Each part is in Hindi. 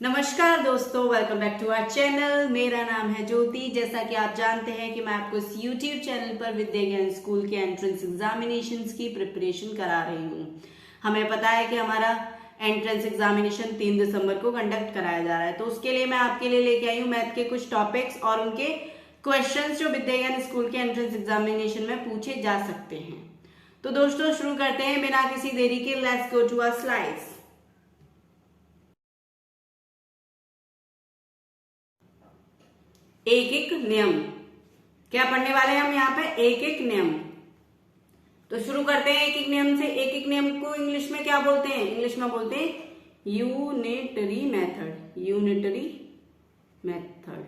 नमस्कार दोस्तों, welcome back to our channel. मेरा नाम है ज्योति। जैसा कि आप जानते हैं कि मैं आपको इस यूट्यूब चैनल पर विद्या ज्ञान स्कूल के एंट्रेंस एग्जामिनेशंस की प्रिपरेशन करा रही हूँ। हमें पता है कि हमारा एंट्रेंस एग्जामिनेशन 3 दिसंबर को कंडक्ट कराया जा रहा है, तो उसके लिए मैं आपके लिए लेके आई हूँ मैथ के कुछ टॉपिक्स और उनके क्वेश्चंस जो विद्या ज्ञान स्कूल के एंट्रेंस एग्जामिनेशन में पूछे जा सकते हैं। तो दोस्तों शुरू करते हैं बिना किसी देरी के। Let's go to our slides. एक एक नियम क्या पढ़ने वाले हैं हम यहाँ पे? एक एक नियम। तो शुरू करते हैं एक एक नियम से। एक एक नियम को इंग्लिश में क्या बोलते हैं? इंग्लिश में बोलते हैं यूनिटरी मेथड। Unitary method.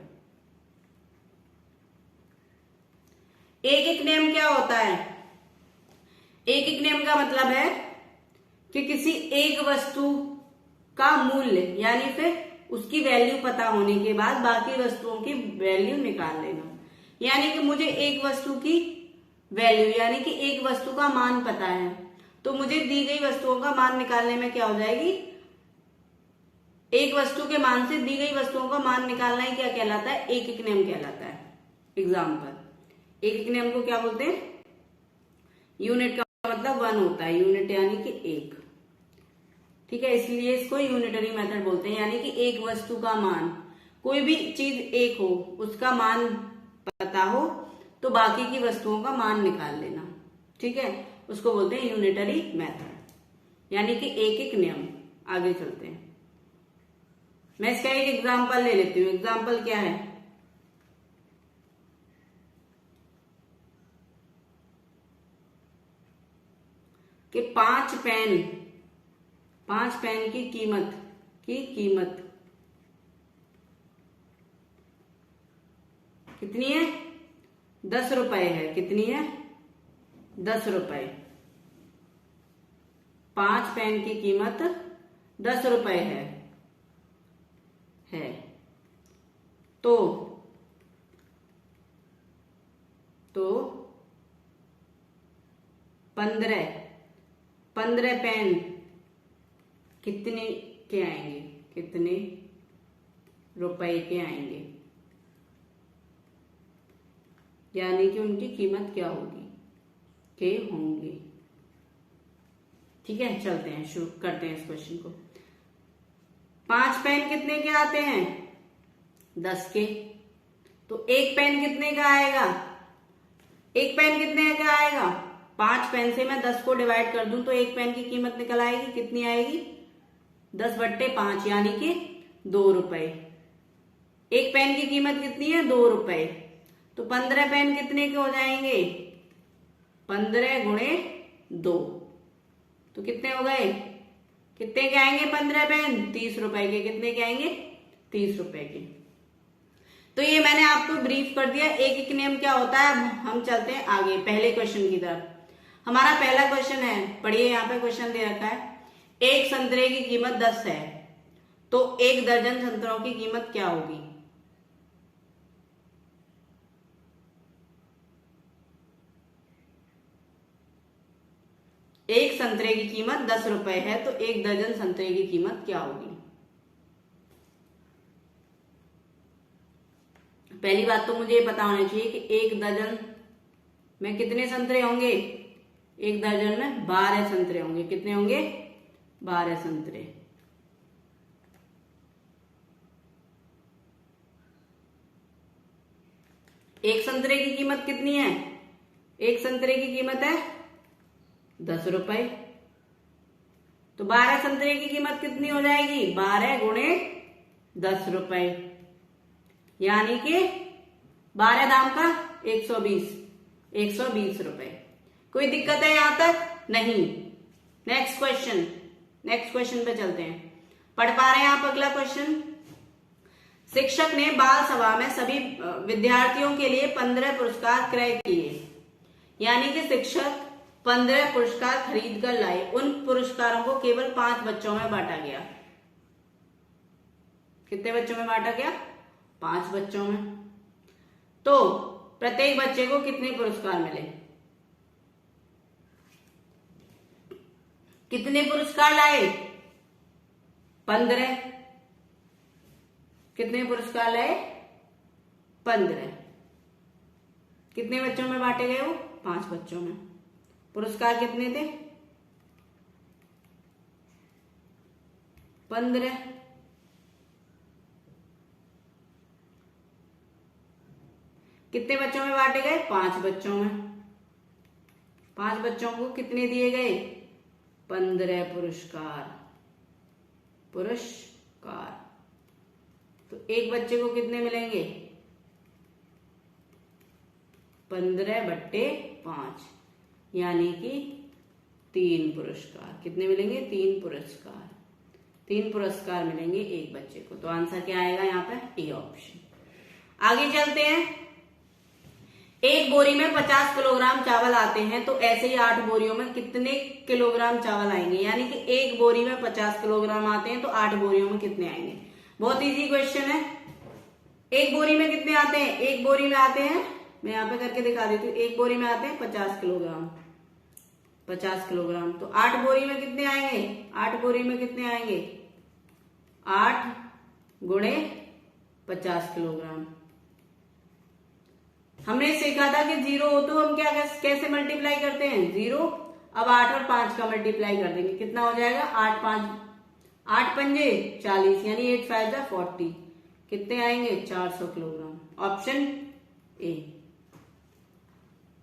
एक एक नियम क्या होता है? एक एक नियम का मतलब है कि किसी एक वस्तु का मूल्य यानी फिर उसकी वैल्यू पता होने के बाद बाकी वस्तुओं की वैल्यू निकाल लेना। यानी कि मुझे एक वस्तु की वैल्यू यानी कि एक वस्तु का मान पता है, तो मुझे दी गई वस्तुओं का मान निकालने में क्या हो जाएगी? एक वस्तु के मान से दी गई वस्तुओं का मान निकालना ही क्या कहलाता है? एक एक नियम कहलाता है। एग्जाम्पल, एक एक नियम को क्या बोलते हैं? यूनिट का मतलब 1 होता है। यूनिट यानी कि एक, ठीक है, इसलिए इसको यूनिटरी मेथड बोलते हैं। यानी कि एक वस्तु का मान, कोई भी चीज एक हो, उसका मान पता हो तो बाकी की वस्तुओं का मान निकाल लेना, ठीक है, उसको बोलते हैं यूनिटरी मेथड, यानी कि एक एक नियम। आगे चलते हैं। मैं इसका एक एग्जाम्पल ले लेती हूँ। एग्जाम्पल क्या है? कि 5 पेन की कीमत कितनी है? 10 रुपए है। कितनी है? 10 रुपए। 5 पेन की कीमत 10 रुपए है। तो 15 पेन कितने के आएंगे? कितने रुपए के आएंगे? यानी कि उनकी कीमत क्या होगी? के होंगे। ठीक है, चलते हैं, शुरू करते हैं इस क्वेश्चन को। 5 पेन कितने के आते हैं? 10 के। तो एक पेन कितने का आएगा? एक पेन कितने का आएगा? 5 पेन से मैं 10 को डिवाइड कर दूं तो एक पेन की कीमत निकल आएगी। कितनी आएगी? 10/5 यानी कि 2 रुपए। एक पेन की कीमत कितनी है? 2 रुपए। तो 15 पेन कितने के हो जाएंगे? 15 गुणे 2, तो कितने हो गए? कितने के आएंगे 15 पेन? 30 रुपए के। कितने के आएंगे? 30 रुपए के। तो ये मैंने आपको ब्रीफ कर दिया एक एक नियम क्या होता है। हम चलते हैं आगे पहले क्वेश्चन की तरफ। हमारा पहला क्वेश्चन है, पढ़िए, यहाँ पे क्वेश्चन दे रखा है, एक संतरे की कीमत 10 है, तो 1 दर्जन संतरों की कीमत क्या होगी? एक संतरे की कीमत 10 रुपए है, तो 1 दर्जन संतरे की कीमत क्या होगी? पहली बात तो मुझे ये पता होना चाहिए कि 1 दर्जन में कितने संतरे होंगे? 1 दर्जन में 12 संतरे होंगे। कितने होंगे? 12 संतरे। एक संतरे की कीमत कितनी है? एक संतरे की कीमत है 10 रुपए। तो 12 संतरे की कीमत कितनी हो जाएगी? 12 गुणे 10 रुपए, यानी कि 12 दाम का 120 रुपए। कोई दिक्कत है यहां तक? नहीं। नेक्स्ट क्वेश्चन पे चलते हैं। पढ़ पा रहे हैं आप अगला क्वेश्चन? शिक्षक ने बाल सभा में सभी विद्यार्थियों के लिए 15 पुरस्कार क्रय किए। यानी कि शिक्षक 15 पुरस्कार खरीद कर लाए। उन पुरस्कारों को केवल 5 बच्चों में बांटा गया। कितने बच्चों में बांटा गया? 5 बच्चों में। तो प्रत्येक बच्चे को कितने पुरस्कार मिले? कितने पुरस्कार लाए? 15। कितने पुरस्कार लाए? 15। कितने बच्चों में बांटे गए वो? 5 बच्चों में। पुरस्कार कितने थे? 15। कितने बच्चों में बांटे गए? 5 बच्चों में। 5 बच्चों को कितने दिए गए? 15 पुरस्कार। तो एक बच्चे को कितने मिलेंगे? 15/5, यानी कि 3 पुरस्कार। कितने मिलेंगे? 3 पुरस्कार। 3 पुरस्कार मिलेंगे एक बच्चे को। तो आंसर क्या आएगा यहाँ पे? A option. आगे चलते हैं। एक बोरी में 50 किलोग्राम चावल आते हैं, तो ऐसे ही 8 बोरियों में कितने किलोग्राम चावल आएंगे? यानी कि एक बोरी में 50 किलोग्राम आते हैं, तो 8 बोरियों में कितने आएंगे? बहुत इजी क्वेश्चन है। एक बोरी में कितने आते हैं? एक बोरी में आते हैं, मैं यहां पे करके दिखा देती हूँ। एक बोरी में आते हैं 50 किलोग्राम। 50 किलोग्राम, तो 8 बोरी में कितने आएंगे? 8 बोरी में कितने आएंगे? 8 गुणे 50 किलोग्राम। हमने सीखा था कि 0 हो तो हम क्या कैसे मल्टीप्लाई करते हैं? 0। अब 8 और 5 का मल्टीप्लाई कर देंगे, कितना हो जाएगा? 8 पंजे 40, यानी 8 5 जा 40। कितने आएंगे? 400 kilogram. Option A.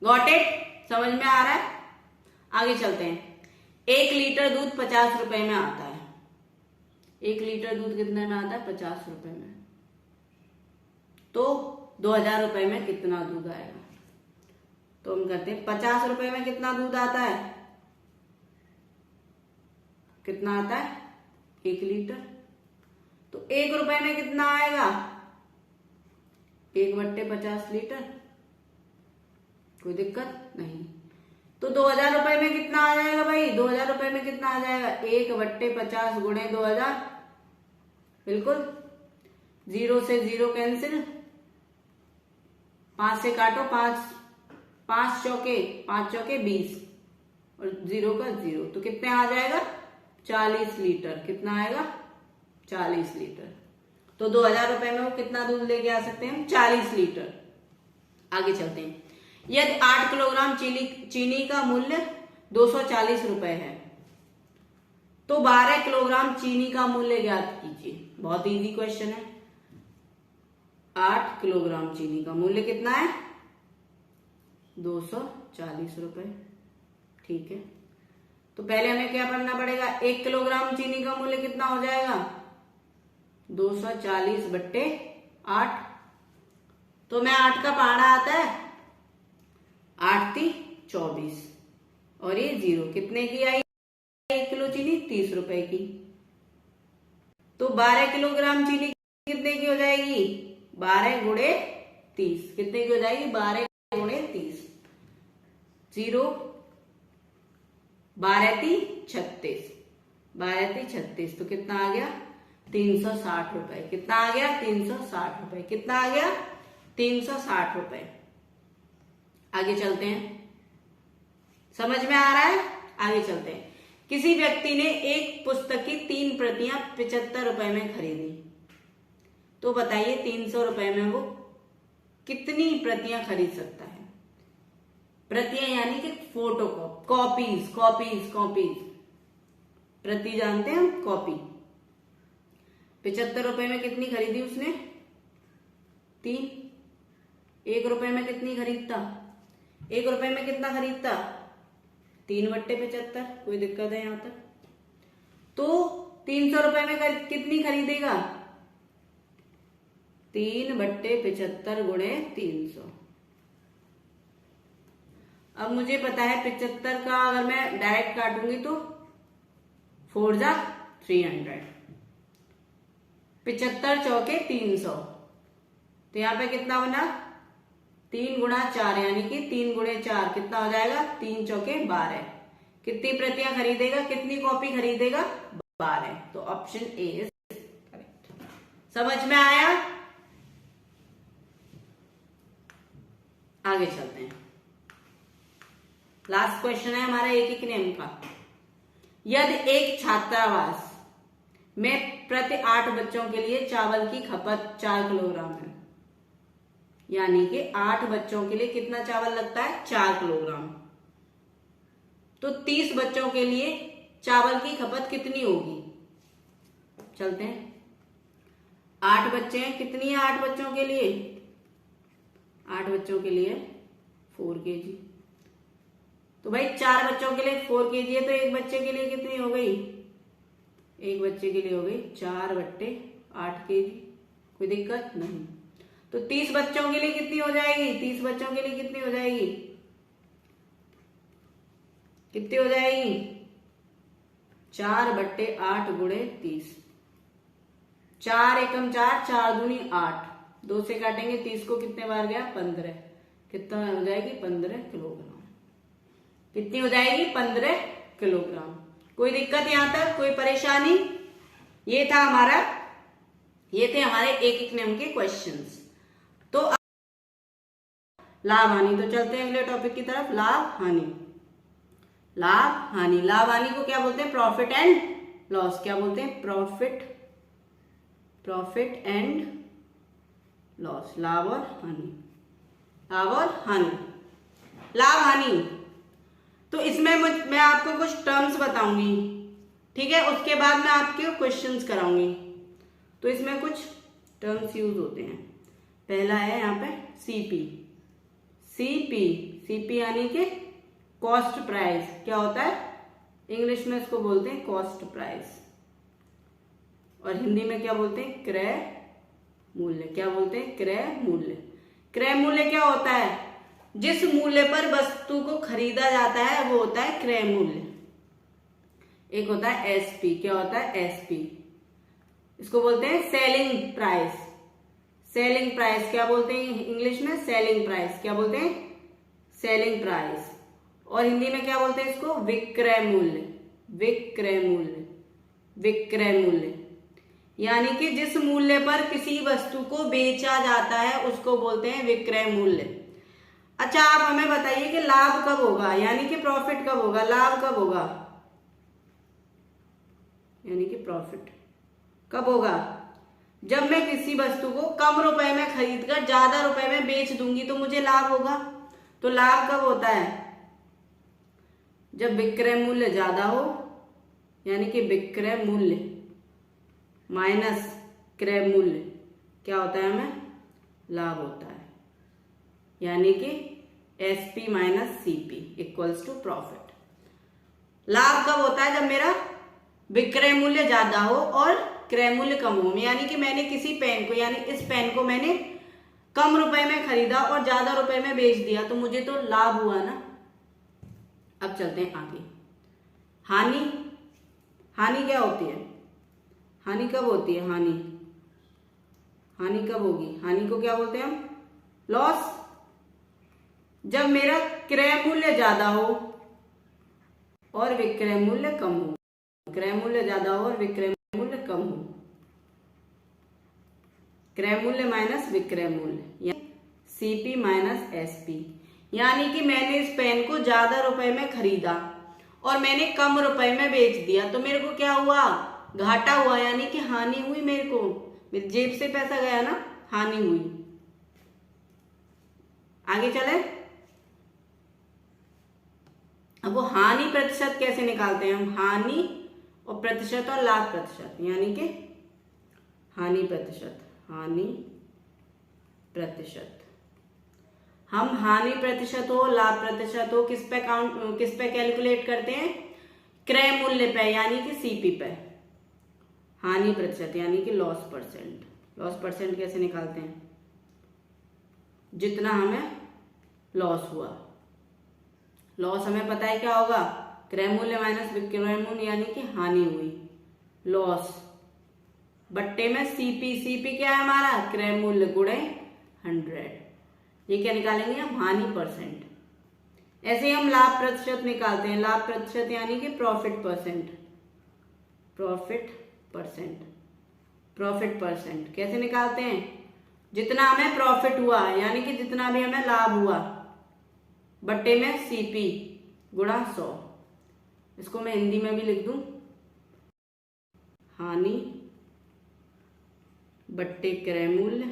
Got it? समझ में आ रहा है? आगे चलते हैं। 1 लीटर दूध 50 रुपए में आता है। 1 लीटर दूध कितने में आता है? 50 रुपए में। तो 2000 रुपए में कितना दूध आएगा? तो हम करते हैं 50 रुपए में कितना दूध आता है? कितना आता है? 1 लीटर। तो 1 रुपए में कितना आएगा? 1/50 लीटर। कोई दिक्कत नहीं। तो 2000 रुपए में कितना आ जाएगा भाई? 2000 रुपए में कितना आ जाएगा? 1/50 गुणे 2000। बिल्कुल, 0 से 0 कैंसिल, 5 से काटो, 5 चौके 20 और 0 का 0, तो कितने आ जाएगा? 40 लीटर। कितना आएगा? 40 लीटर। तो 2000 रुपए में वो कितना दूध लेके आ सकते हैं? 40 लीटर। आगे चलते हैं। यदि 8 किलोग्राम चीनी का मूल्य 240 रुपए है, तो 12 किलोग्राम चीनी का मूल्य ज्ञात कीजिए। बहुत इजी क्वेश्चन है। 8 किलोग्राम चीनी का मूल्य कितना है? 240 रुपए। ठीक है, तो पहले हमें क्या करना पड़ेगा? 1 किलोग्राम चीनी का मूल्य कितना हो जाएगा? 240/8। तो मैं 8 का पहाड़ा आता है, 8 × 24 और ये 0। कितने की आई 1 किलो चीनी? 30 रुपए की। तो 12 किलोग्राम चीनी कितने की हो जाएगी? 12 गुणे 30। कितने की हो जाएगी? 12 गुणे 30। 0 12 × 36। 12 × 36, तो कितना आ गया? 360 रुपए। कितना आ गया? 360 रुपए। कितना आ गया? 360 रुपए। आगे चलते हैं। समझ में आ रहा है? आगे चलते हैं। किसी व्यक्ति ने एक पुस्तक की 3 प्रतियां 75 रुपए में खरीदी, तो बताइए 300 रुपए में वो कितनी प्रतियां खरीद सकता है? प्रतियां यानी कि फोटो कॉपीज। प्रति जानते हैं हम? कॉपी। 75 रुपए में कितनी खरीदी उसने? 3। 1 रुपए में कितनी खरीदता? 1 रुपए में कितना खरीदता? 3/75। कोई दिक्कत है यहां तक? तो 300 रुपए में कितनी खरीदेगा? 3/75 गुणे 300। अब मुझे पता है 75 का अगर मैं डायरेक्ट काटूंगी तो 4 जा 300। 75 चौके 300। तो यहां पे कितना बना? 3 गुणा 4, यानी कि 3 गुणे 4 कितना हो जाएगा? 3 चौके 12। कितनी प्रतियां खरीदेगा? कितनी कॉपी खरीदेगा? 12। तो ऑप्शन ए इज करेक्ट। समझ में आया? आगे चलते हैं। लास्ट क्वेश्चन है हमारा एक नियम का। यदि एक छात्रावास में प्रति 8 बच्चों के लिए चावल की खपत 4 किलोग्राम है। यानी कि 8 बच्चों के लिए कितना चावल लगता है? 4 किलोग्राम। तो 30 बच्चों के लिए चावल की खपत कितनी होगी? चलते हैं। 8 बच्चे हैं, कितनी है 8 बच्चों के लिए? 8 बच्चों के लिए 4 kg। तो भाई 4 बच्चों के लिए 4 kg है, तो एक बच्चे के लिए कितनी हो गई? एक बच्चे के लिए हो गई 4/8 kg। कोई दिक्कत नहीं। तो 30 बच्चों के लिए कितनी हो जाएगी? 30 बच्चों के लिए कितनी हो जाएगी? कितनी हो जाएगी? 4/8 गुणे 30। 4 एकम 4, 4 दूनी 8, 2 से काटेंगे 30 को, कितने बार गया? 15। कितना हो जाएगी? 15 किलोग्राम। कितनी हो जाएगी? 15 किलोग्राम। कोई दिक्कत यहां तक? कोई परेशानी? ये थे हमारे एक नियम के क्वेश्चंस। तो लाभ हानि। तो चलते हैं अगले टॉपिक की तरफ। लाभ हानि। लाभ हानि। लाभ हानि को क्या बोलते हैं? Profit and loss. क्या बोलते हैं? Profit and loss. लाभ और हानि। लाभ और हानि। लाभ हानि, तो इसमें मैं आपको कुछ टर्म्स बताऊंगी, ठीक है? उसके बाद मैं आपके क्वेश्चंस कराऊंगी। तो इसमें कुछ टर्म्स यूज होते हैं। पहला है यहाँ पे सीपी। सीपी यानी कि कॉस्ट प्राइस। क्या होता है? इंग्लिश में इसको बोलते हैं कॉस्ट प्राइस, और हिंदी में क्या बोलते हैं? क्रय मूल्य। क्या बोलते हैं? क्रय मूल्य। क्रय मूल्य क्या होता है? जिस मूल्य पर वस्तु को खरीदा जाता है वो होता है क्रय मूल्य। एक होता है एसपी। क्या होता है? एसपी। इसको बोलते हैं सेलिंग प्राइस। सेलिंग प्राइस क्या बोलते हैं इंग्लिश में? Selling price. क्या बोलते हैं? Selling price. और हिंदी में क्या बोलते हैं इसको? विक्रय मूल्य। विक्रय मूल्य। विक्रय मूल्य यानी कि जिस मूल्य पर किसी वस्तु को बेचा जाता है उसको बोलते हैं विक्रय मूल्य। अच्छा, आप हमें बताइए कि लाभ कब होगा, यानी कि प्रॉफिट कब होगा? लाभ कब होगा यानी कि प्रॉफिट कब होगा? जब मैं किसी वस्तु को कम रुपए में खरीदकर ज्यादा रुपए में बेच दूंगी तो मुझे लाभ होगा। तो लाभ कब होता है? जब विक्रय मूल्य ज्यादा हो, यानी कि विक्रय मूल्य माइनस क्रय मूल्य क्या होता है? हमें लाभ होता है। यानी कि SP minus CP equals to profit. लाभ कब होता है? जब मेरा विक्रय मूल्य ज्यादा हो और क्रय मूल्य कम हो। यानी कि मैंने किसी पेन को, यानी इस पेन को मैंने कम रुपए में खरीदा और ज्यादा रुपए में बेच दिया, तो मुझे तो लाभ हुआ ना। अब चलते हैं आगे। हानि। हानि क्या होती है? हानि कब होती है? हानि कब होगी? हानि को क्या बोलते हैं हम? लॉस। जब मेरा क्रय मूल्य ज्यादा हो और विक्रय मूल्य कम हो। क्रय मूल्य ज्यादा हो और विक्रय मूल्य कम हो। क्रय मूल्य माइनस विक्रय मूल्य, सीपी माइनस एसपी। यानी कि मैंने इस पेन को ज्यादा रुपए में खरीदा और मैंने कम रुपए में बेच दिया, तो मेरे को क्या हुआ? घाटा हुआ, यानी कि हानि हुई। मेरे को मेरी जेब से पैसा गया ना, हानि हुई। आगे चले। अब वो हानि प्रतिशत कैसे निकालते हैं हम? हानि और प्रतिशत और लाभ प्रतिशत, यानी कि हानि प्रतिशत। हानि प्रतिशत। हम हानि प्रतिशत हो, लाभ प्रतिशत हो, किस पे कैलकुलेट करते हैं? क्रय मूल्य पे, यानी कि सीपी पे। हानि प्रतिशत यानी कि लॉस परसेंट। लॉस परसेंट कैसे निकालते हैं? जितना हमें लॉस हुआ। लॉस हमें पता है क्या होगा? क्रय मूल्य माइनस विक्रय मूल्य, यानी कि हानि हुई, लॉस, बट्टे में सीपी। सीपी क्या है हमारा? क्रय मूल्य गुणे 100। ये क्या निकालेंगे हम? हानि परसेंट। ऐसे ही हम लाभ प्रतिशत निकालते हैं। लाभ प्रतिशत यानी कि profit percent. Profit percent. Profit percent कैसे निकालते हैं? जितना हमें प्रॉफिट हुआ, यानी कि जितना भी हमें लाभ हुआ, बट्टे में सीपी गुणा 100। इसको मैं हिंदी में भी लिख दूं, हानि बट्टे क्रय मूल्य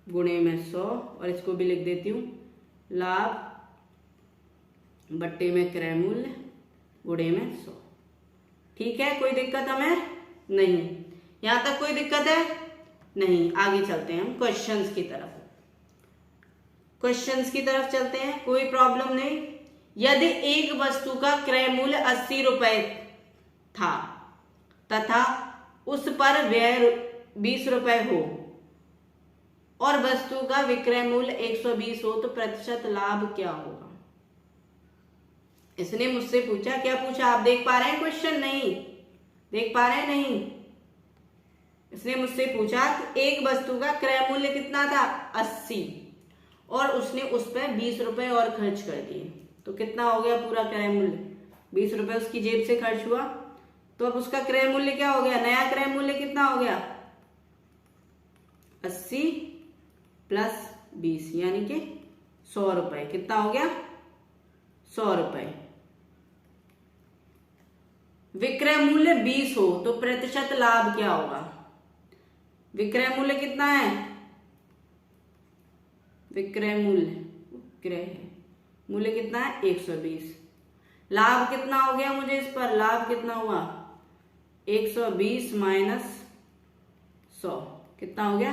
गुणे में 100, और इसको भी लिख देती हूँ लाभ बट्टे में क्रय मूल्य गुणे में 100। ठीक है, कोई दिक्कत हमें नहीं, यहां तक कोई दिक्कत है नहीं। आगे चलते हैं हम क्वेश्चंस की तरफ। क्वेश्चंस की तरफ चलते हैं, कोई प्रॉब्लम नहीं। यदि एक वस्तु का क्रय मूल्य 80 रुपए था तथा उस पर व्यय 20 रुपए हो और वस्तु का विक्रय मूल्य 120 हो तो प्रतिशत लाभ क्या होगा? इसने मुझसे पूछा, क्या पूछा आप देख पा रहे हैं क्वेश्चन? नहीं देख पा रहे हैं? नहीं। इसने मुझसे पूछा कि एक वस्तु का क्रय मूल्य कितना था 80 और उसने उस पर 20 रुपए और खर्च कर दिए, तो कितना हो गया पूरा क्रय मूल्य? 20 रुपए उसकी जेब से खर्च हुआ, तो अब उसका क्रय मूल्य क्या हो गया? नया क्रय मूल्य कितना हो गया? 80 प्लस 20 यानी कि 100 रुपए। कितना हो गया? 100 रुपए। विक्रय मूल्य 20 हो तो प्रतिशत लाभ क्या होगा? विक्रय मूल्य कितना है? विक्रय मूल्य कितना है? 120। लाभ कितना हो गया मुझे इस पर? लाभ कितना हुआ? 120 माइनस 100 कितना हो गया?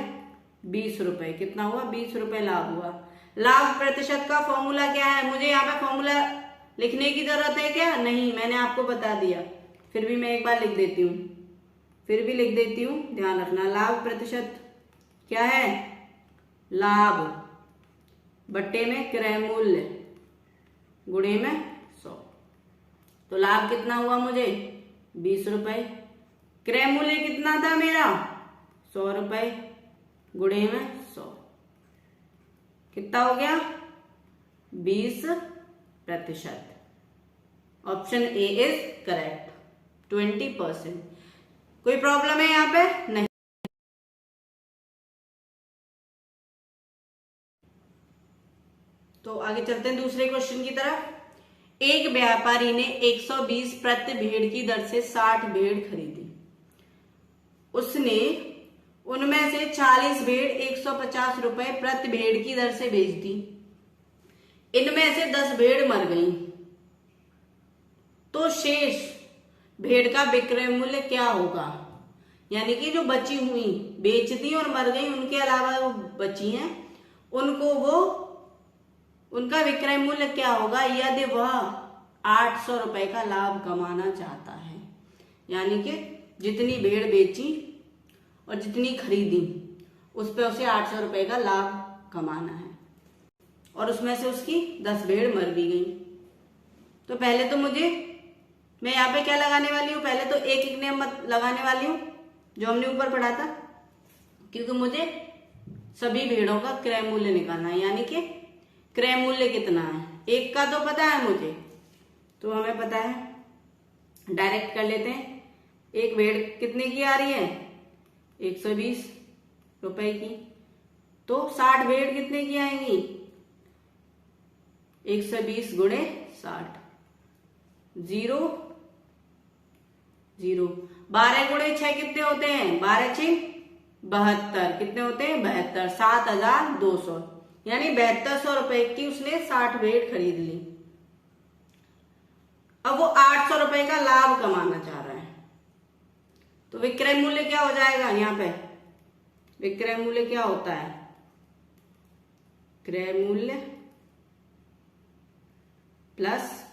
20 रुपए। कितना हुआ? 20 रुपए लाभ हुआ। लाभ प्रतिशत का फॉर्मूला क्या है? मुझे यहाँ पे फॉर्मूला लिखने की जरूरत है क्या? नहीं, मैंने आपको बता दिया, फिर भी मैं एक बार लिख देती हूँ, ध्यान रखना। लाभ प्रतिशत क्या है? लाभ बट्टे में क्रय मूल्य गुणे में 100। तो लाभ कितना हुआ मुझे? 20 रुपए। क्रय मूल्य कितना था मेरा? 100 रुपए गुणे में 100 कितना हो गया? 20%। Option A is correct, 20%। कोई प्रॉब्लम है यहाँ पे? नहीं। तो आगे चलते हैं दूसरे क्वेश्चन की तरफ। एक व्यापारी ने 120 प्रति भेड़ की दर से 60 भेड़ खरीदी। उसने उनमें से 40 भेड़ 150 रुपए प्रति भेड़ की दर से बेच दी। इनमें से 10 भेड़ मर गईं, तो शेष भेड़ का विक्रय मूल्य क्या होगा? यानी कि जो बची हुई, बेच दी और मर गई, उनके अलावा वो बची हैं, उनका विक्रय मूल्य क्या होगा यदि वह 800 रुपए का लाभ कमाना चाहता है? यानी कि जितनी भेड़ बेची और जितनी खरीदी उस पर उसे 800 रुपए का लाभ कमाना है और उसमें से उसकी 10 भेड़ मर भी गई। तो पहले तो मैं यहाँ पे क्या लगाने वाली हूँ? पहले तो एक नियम लगाने वाली हूँ जो हमने ऊपर पढ़ा था, क्योंकि मुझे सभी भेड़ों का क्रय मूल्य निकालना है। यानी कि क्रय मूल्य कितना है? एक का तो पता है मुझे, तो हमें पता है, डायरेक्ट कर लेते हैं। एक भेड़ कितने की आ रही है? 120 रुपए की। तो 60 भेड़ कितने की आएंगी? 120 गुणे 60, 0 0। 12 गुणे 6 कितने होते हैं? 12 6 72। कितने होते हैं? 72। 7200 यानी 7200 रुपए की उसने 60 भेड़ खरीद ली। अब वो 800 रुपए का लाभ कमाना चाह रहा है, तो विक्रय मूल्य क्या हो जाएगा? यहाँ पे विक्रय मूल्य क्या होता है? क्रय मूल्य प्लस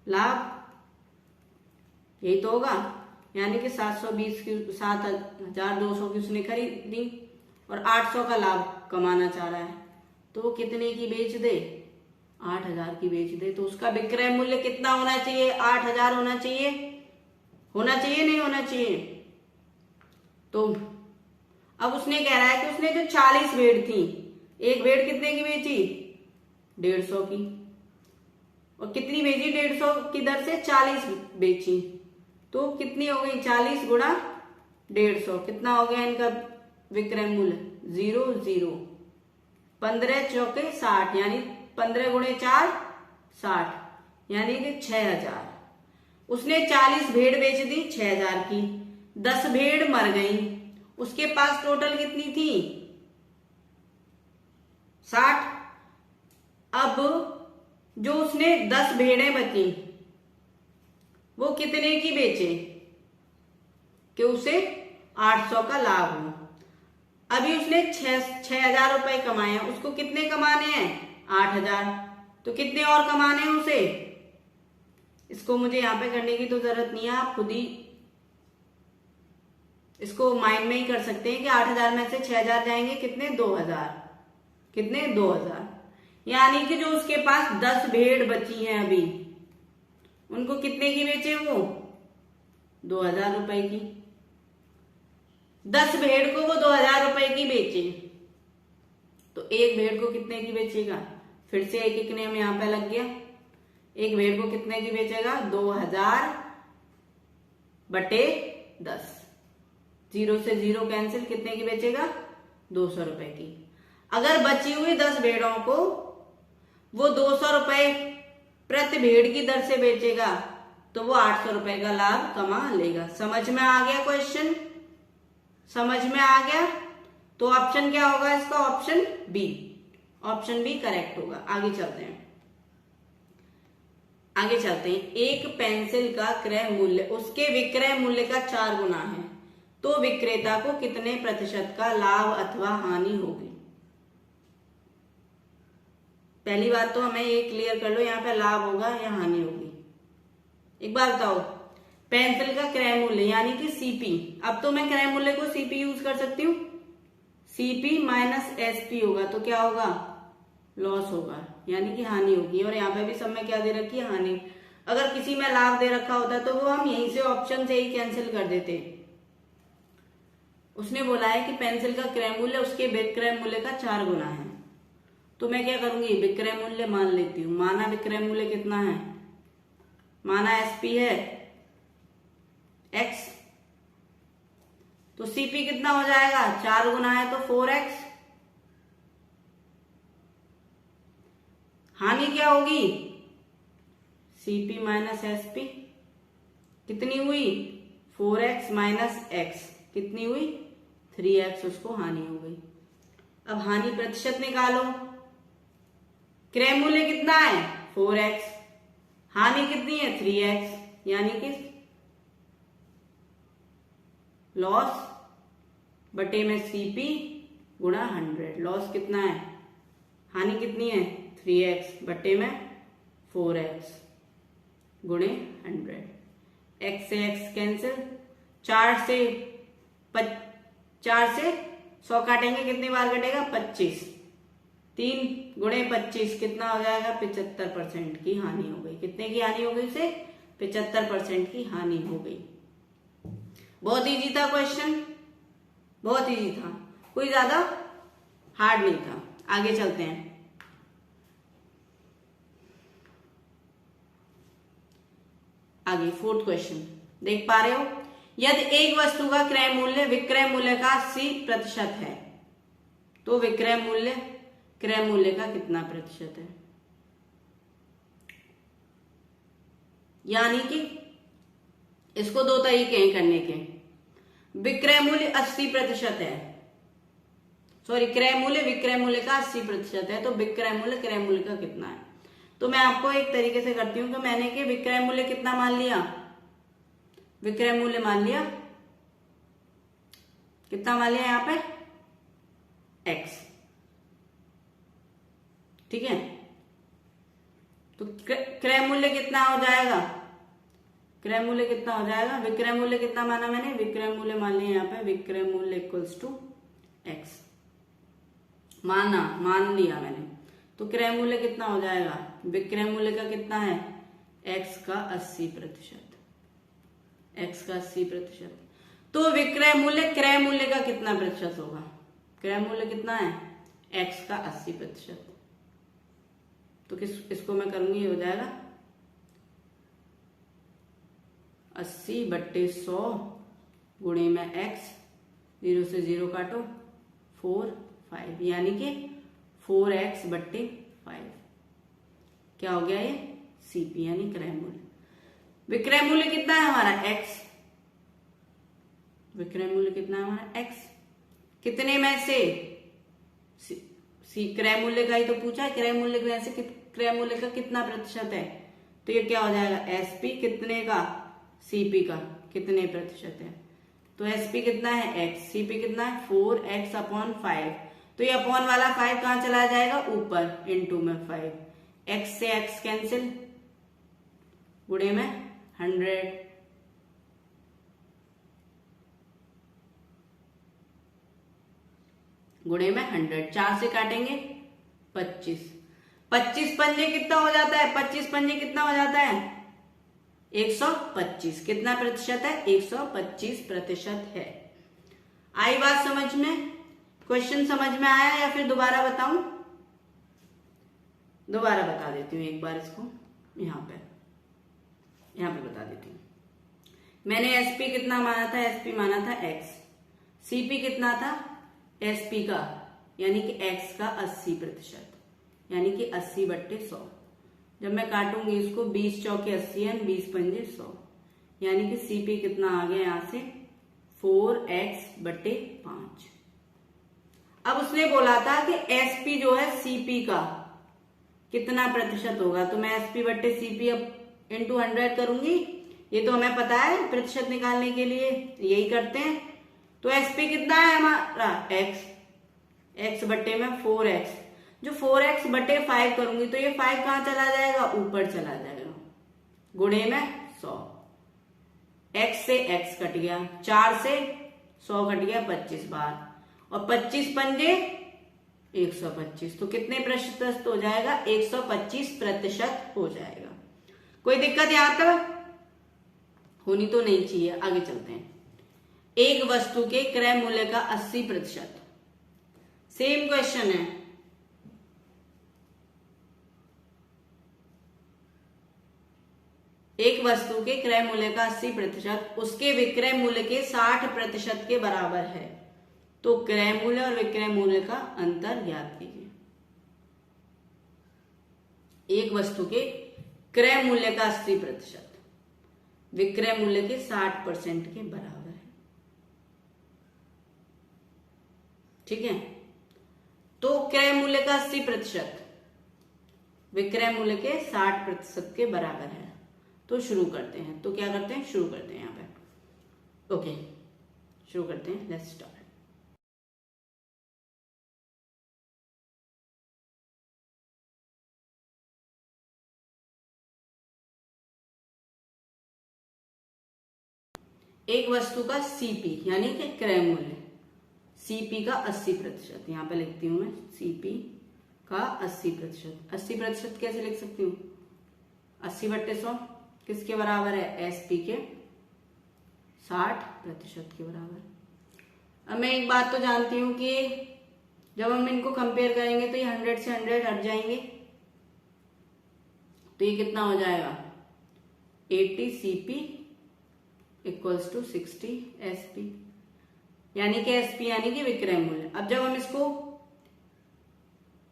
लाभ, यही तो होगा। यानी कि 7200 की उसने खरीदी और 800 का लाभ कमाना चाह रहा है, तो वो कितने की बेच दे? 8000 की बेच दे। तो उसका विक्रय मूल्य कितना होना चाहिए? 8000 होना चाहिए। नहीं होना चाहिए? तो अब उसने कह रहा है कि उसने जो 40 भेड़ थी, एक भेड़ कितने की बेची? 150 की। और कितनी बेची? 150 की दर से 40 बेची, तो कितनी हो गई? 40 गुणा 150। कितना हो गया इनका विक्रय मूल्य? 0 0। 15 चौके 60 यानी 15 गुणे 4 60 यानी कि 6000। उसने 40 भेड़ बेच दी 6,000 की, 10 भेड़ मर गई, उसके पास टोटल कितनी थी 60। अब जो उसने 10 भेड़ें बची वो कितने की बेचे कि उसे 800 का लाभ हो। अभी उसने 6,000 रुपए कमाए, उसको कितने कमाने हैं 8,000, तो कितने और कमाने हैं उसे। इसको मुझे यहां पे करने की तो जरूरत नहीं है, आप खुद ही इसको माइंड में ही कर सकते हैं कि 8,000 में से 6,000 जाएंगे कितने 2,000, कितने 2,000, यानी कि जो उसके पास 10 भेड़ बची हैं अभी उनको कितने की बेचे वो 2,000 रुपए की। 10 भेड़ को वो 2,000 रुपए की बेचे, तो एक भेड़ को कितने की बेचेगा, फिर से एक नियम यहां पे लग गया। एक भेड़ को कितने की बेचेगा 2,000 बटे 10, 0 से 0 कैंसिल, कितने की बेचेगा 200 रुपए की। अगर बची हुई 10 भेड़ों को वो 200 रुपए प्रति भेड़ की दर से बेचेगा तो वो 800 रुपए का लाभ कमा लेगा। समझ में आ गया क्वेश्चन, समझ में आ गया। तो ऑप्शन क्या होगा इसका, option B, option B correct होगा। आगे चलते हैं, आगे चलते हैं। एक पेंसिल का क्रय मूल्य उसके विक्रय मूल्य का 4 गुना है तो विक्रेता को कितने प्रतिशत का लाभ अथवा हानि होगी। पहली बात तो हमें ये क्लियर कर लो, यहाँ पे लाभ होगा या हानि होगी। एक बार बताओ, पेंसिल का क्रय मूल्य यानी कि सीपी, अब तो मैं क्रय मूल्य को सीपी यूज कर सकती हूँ, सीपी माइनस एसपी होगा तो क्या होगा लॉस होगा, यानी कि हानि होगी। और यहाँ पे भी सब में क्या दे रखी है हानि। अगर किसी में लाभ दे रखा होता तो वो हम यहीं से ऑप्शन से ही कैंसिल कर देते। उसने बोला है कि पेंसिल का क्रय मूल्य उसके विक्रय मूल्य का 4 गुना है, तो मैं क्या करूंगी विक्रय मूल्य मान लेती हूँ। माना विक्रय मूल्य कितना है, माना एसपी है एक्स, तो सीपी कितना हो जाएगा 4 गुना है तो 4x। हानि क्या होगी सीपी माइनस एसपी, कितनी हुई 4x माइनस एक्स, कितनी हुई 3x, उसको हानि हो गई। अब हानि प्रतिशत निकालो, क्रय मूल्य कितना है 4x, हानि कितनी है 3x, यानी कि लॉस बटे में सीपी गुणा 100। लॉस कितना है, हानि कितनी है 3x बटे में 4x गुणे 100। x से x कैंसिल, 4 से 100 काटेंगे कितनी बार कटेगा 25, 3 गुणे 25 कितना हो जाएगा 75% की हानि हो गई। कितने की हानि हो गई उसे 75% की हानि हो गई। बहुत इजी था क्वेश्चन, बहुत इजी था, कोई ज्यादा हार्ड नहीं था। आगे चलते हैं, आगे 4th क्वेश्चन देख पा रहे हो। यदि एक वस्तु का क्रय मूल्य विक्रय मूल्य का 80% है तो विक्रय मूल्य क्रय मूल्य का कितना प्रतिशत है। यानी कि इसको 2 तरीके हैं करने के। विक्रय मूल्य 80% है, सॉरी क्रय मूल्य विक्रय मूल्य का 80% है तो विक्रय मूल्य क्रय मूल्य का कितना है। तो मैं आपको एक तरीके से करती हूं कि मैंने कि विक्रय मूल्य कितना मान लिया, विक्रय मूल्य मान लिया, कितना मान लिया यहां पे x, ठीक है। तो क्रय मूल्य कितना हो जाएगा, क्रय मूल्य कितना हो जाएगा, विक्रय मूल्य कितना माना मैंने, विक्रय मूल्य मान लिया यहाँ पे, विक्रय मूल्य इक्वल्स टू x माना, मान लिया मैंने। तो क्रय मूल्य कितना हो जाएगा, विक्रय मूल्य का कितना है x का 80%, x का 80%। तो विक्रय मूल्य क्रय मूल्य का कितना प्रतिशत होगा, क्रय मूल्य कितना है x का 80%। तो इसको मैं करूंगी, ये हो जाएगा 80 बट्टे 100 गुणे में x, 0 से 0 काटो 4 5, यानी कि 4x बट्टे 5 क्या हो गया ये सीपी यानी क्रय मूल्य। विक्रय मूल्य कितना है हमारा x, विक्रय मूल्य कितना है हमारा x, कितने में से, क्रय मूल्य का ही तो पूछा है, क्रय मूल्य में से क्रय मूल्य का कितना प्रतिशत है, तो ये क्या हो जाएगा एसपी कितने का, सीपी का कितने प्रतिशत है, तो एसपी कितना है x, सीपी कितना है 4x अपॉन 5, तो ये अपॉन वाला 5 कहां चला जाएगा ऊपर, इनटू में 5, x से x कैंसिल, गुणे में 100, गुणे में 100, 4 से काटेंगे 25, 25 पंजे कितना हो जाता है, 25 पंजे कितना हो जाता है 125, कितना प्रतिशत है 125% है। आई बात समझ में, क्वेश्चन समझ में आया या फिर दोबारा बताऊं, दोबारा बता देती हूँ एक बार इसको, यहाँ पे बता देती हूँ। मैंने एसपी कितना माना था, एसपी माना था x, सीपी कितना था एसपी का यानी कि x का 80%, यानी कि 80/100, जब मैं काटूंगी इसको 20 चौके 80 एंड 20 पंजे 100, यानी कि सीपी कितना आ गया यहां से 4x/5। अब उसने बोला था कि एसपी जो है सीपी का कितना प्रतिशत होगा, तो मैं एसपी/सीपी अब इंटू 100 करूंगी, ये तो हमें पता है प्रतिशत निकालने के लिए यही करते हैं। तो एसपी कितना है हमारा x बट्टे में 4x, जो 4x/5 करूंगी तो ये 5 कहां चला जाएगा ऊपर चला जाएगा, गुणे में 100, x से x कट गया, 4 से 100 कट गया 25 बार, और 25 पंजे 125, तो कितने प्रतिशत हो जाएगा 125% हो जाएगा। कोई दिक्कत यहां तक होनी तो नहीं चाहिए, आगे चलते हैं। एक वस्तु के क्रय मूल्य का 80%, सेम क्वेश्चन है, एक वस्तु के क्रय मूल्य का 80% उसके विक्रय मूल्य के 60% के बराबर है, तो क्रय मूल्य और विक्रय मूल्य का अंतर ज्ञात कीजिए। एक वस्तु के क्रय मूल्य का 80% विक्रय मूल्य के 60% के बराबर है, ठीक है। तो क्रय मूल्य का 80% विक्रय मूल्य के 60% के बराबर है, तो शुरू करते हैं। तो क्या करते हैं, शुरू करते हैं यहां पे, ओके शुरू करते हैं, लेट्स स्टार्ट। एक वस्तु का सीपी यानी कि क्रय मूल्य, सीपी का 80%, यहां पे लिखती हूं मैं सीपी का 80%। 80% कैसे लिख सकती हूँ, 80/100 किसके बराबर है, एसपी के 60% के बराबर। अब मैं एक बात तो जानती हूं कि जब हम इनको कंपेयर करेंगे तो ये 100 से 100 हट जाएंगे, तो ये कितना हो जाएगा 80 सीपी इक्वल्स टू 60 एसपी, यानी कि एसपी यानी कि विक्रय मूल्य। अब जब हम इसको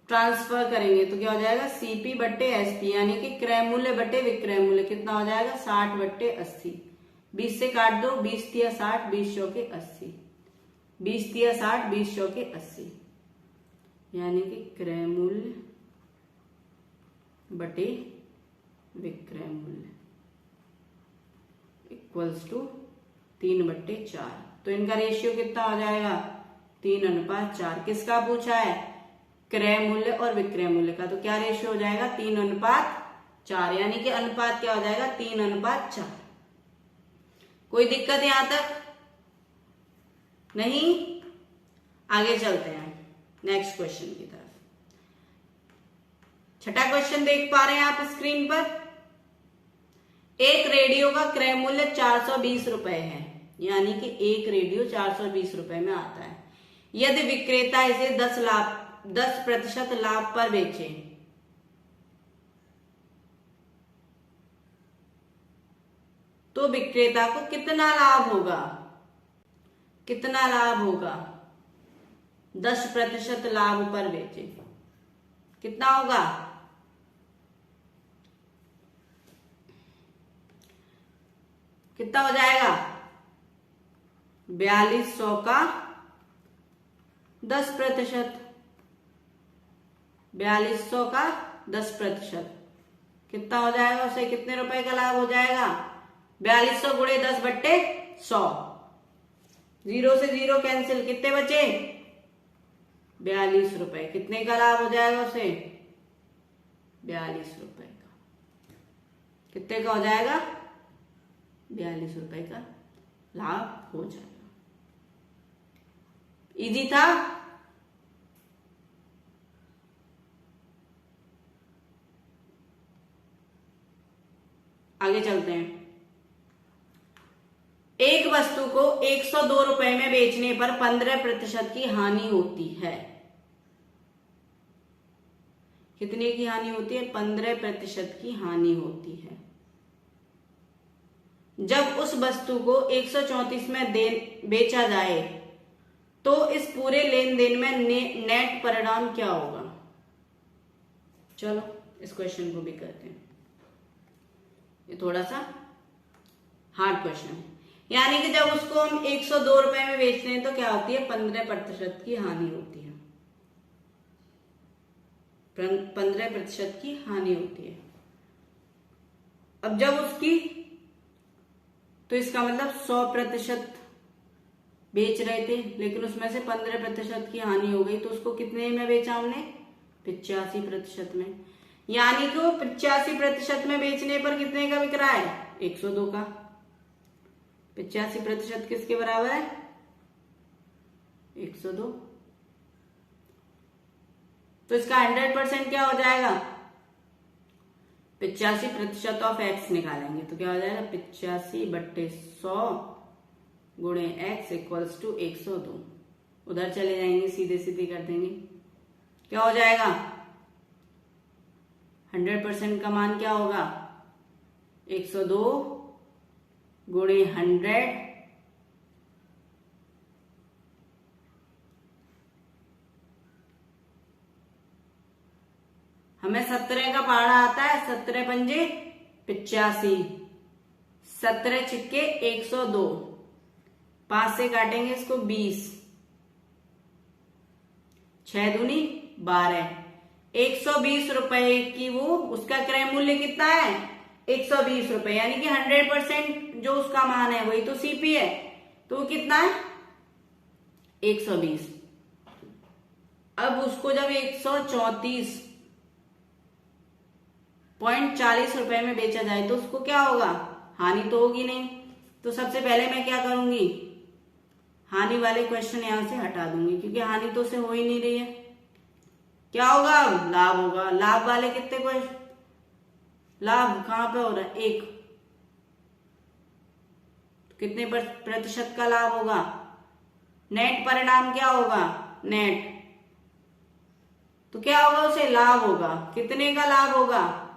ट्रांसफर करेंगे तो क्या हो जाएगा, सीपी बट्टे एसपी यानी कि क्रय मूल्य बट्टे विक्रय मूल्य कितना हो जाएगा 60/80, 20 से काट दो, 20 तिया 60, 20 चौके 80, 20 तिया 60, 20 चौके 80, यानी कि क्रय मूल्य बटे विक्रय मूल्य इक्वल्स टू 3/4। तो इनका रेशियो कितना हो जाएगा 3:4। किसका पूछा है, क्रय मूल्य और विक्रय मूल्य का, तो क्या रेशियो हो जाएगा 3:4, यानी कि अनुपात क्या हो जाएगा 3:4। कोई दिक्कत यहां तक नहीं, आगे चलते हैं नेक्स्ट क्वेश्चन की तरफ। छठा क्वेश्चन देख पा रहे हैं आप स्क्रीन पर, एक रेडियो का क्रय मूल्य 420 रुपए है, यानी कि एक रेडियो 420 रुपए में आता है। यदि विक्रेता इसे 10% लाभ पर बेचे, तो विक्रेता को कितना लाभ होगा, कितना लाभ होगा 10% लाभ पर बेचे, कितना होगा कितना हो जाएगा? 4200 का 10%। 4200 का 10% कितना हो जाएगा? उसे कितने रुपए का लाभ हो जाएगा? 4200 गुणे 10/100। 0 से 0 कैंसिल, कितने बचे? 42 रुपए। कितने का लाभ हो जाएगा उसे? 42 रुपए का। कितने का हो जाएगा? 42 रुपए का लाभ हो जाएगा। इजी था। आगे चलते हैं। एक वस्तु को 102 रुपए में बेचने पर 15% की हानि होती है। कितने की हानि होती है? 15% की हानि होती है। जब उस वस्तु को 134 में बेचा जाए तो इस पूरे लेन देन में नेट परिणाम क्या होगा? चलो इस क्वेश्चन को भी करते हैं। ये थोड़ा सा हार्ड क्वेश्चन है। यानी कि जब उसको हम 102 रुपए में बेचते हैं तो क्या होती है? 15% की हानि होती है। 15% की हानि होती है। अब जब उसकी, तो इसका मतलब 100% बेच रहे थे, लेकिन उसमें से 15% की हानि हो गई, तो उसको कितने में बेचा हमने? 85% में। यानी कि वो 85% में बेचने पर कितने का बिक रहा है? 102 का। 85% किसके बराबर है? 102। तो इसका 100% क्या हो जाएगा? 85% ऑफ x निकालेंगे तो क्या हो जाएगा? 85/100 गुणे x इक्वल्स टू 102। उधर चले जाएंगे, सीधे सीधे कर देंगे। क्या हो जाएगा? 100% का मान क्या होगा? 102 गुणे 100 हमें 17 का पहाड़ा आता है। 17 पंजे 85, 17 छिक्के 102, 5 से काटेंगे इसको 20, 6 दूनी 12। 120 रुपए की वो उसका क्रय मूल्य कितना है? 120 रुपए। यानी कि 100% जो उसका मान है वही तो सीपी है, तो वो कितना है? 120। अब उसको जब 134.40 रुपए में बेचा जाए तो उसको क्या होगा? हानि तो होगी नहीं। तो सबसे पहले मैं क्या करूंगी? हानि वाले क्वेश्चन यहां से हटा दूंगी, क्योंकि हानि तो उसे हो ही नहीं रही है। क्या होगा? लाभ होगा। लाभ वाले कितने क्वेश्चन, लाभ कहां पे हो रहा है? 1। कितने प्रतिशत का लाभ होगा? नेट परिणाम क्या होगा? नेट। तो क्या होगा? उसे लाभ होगा। कितने का लाभ होगा?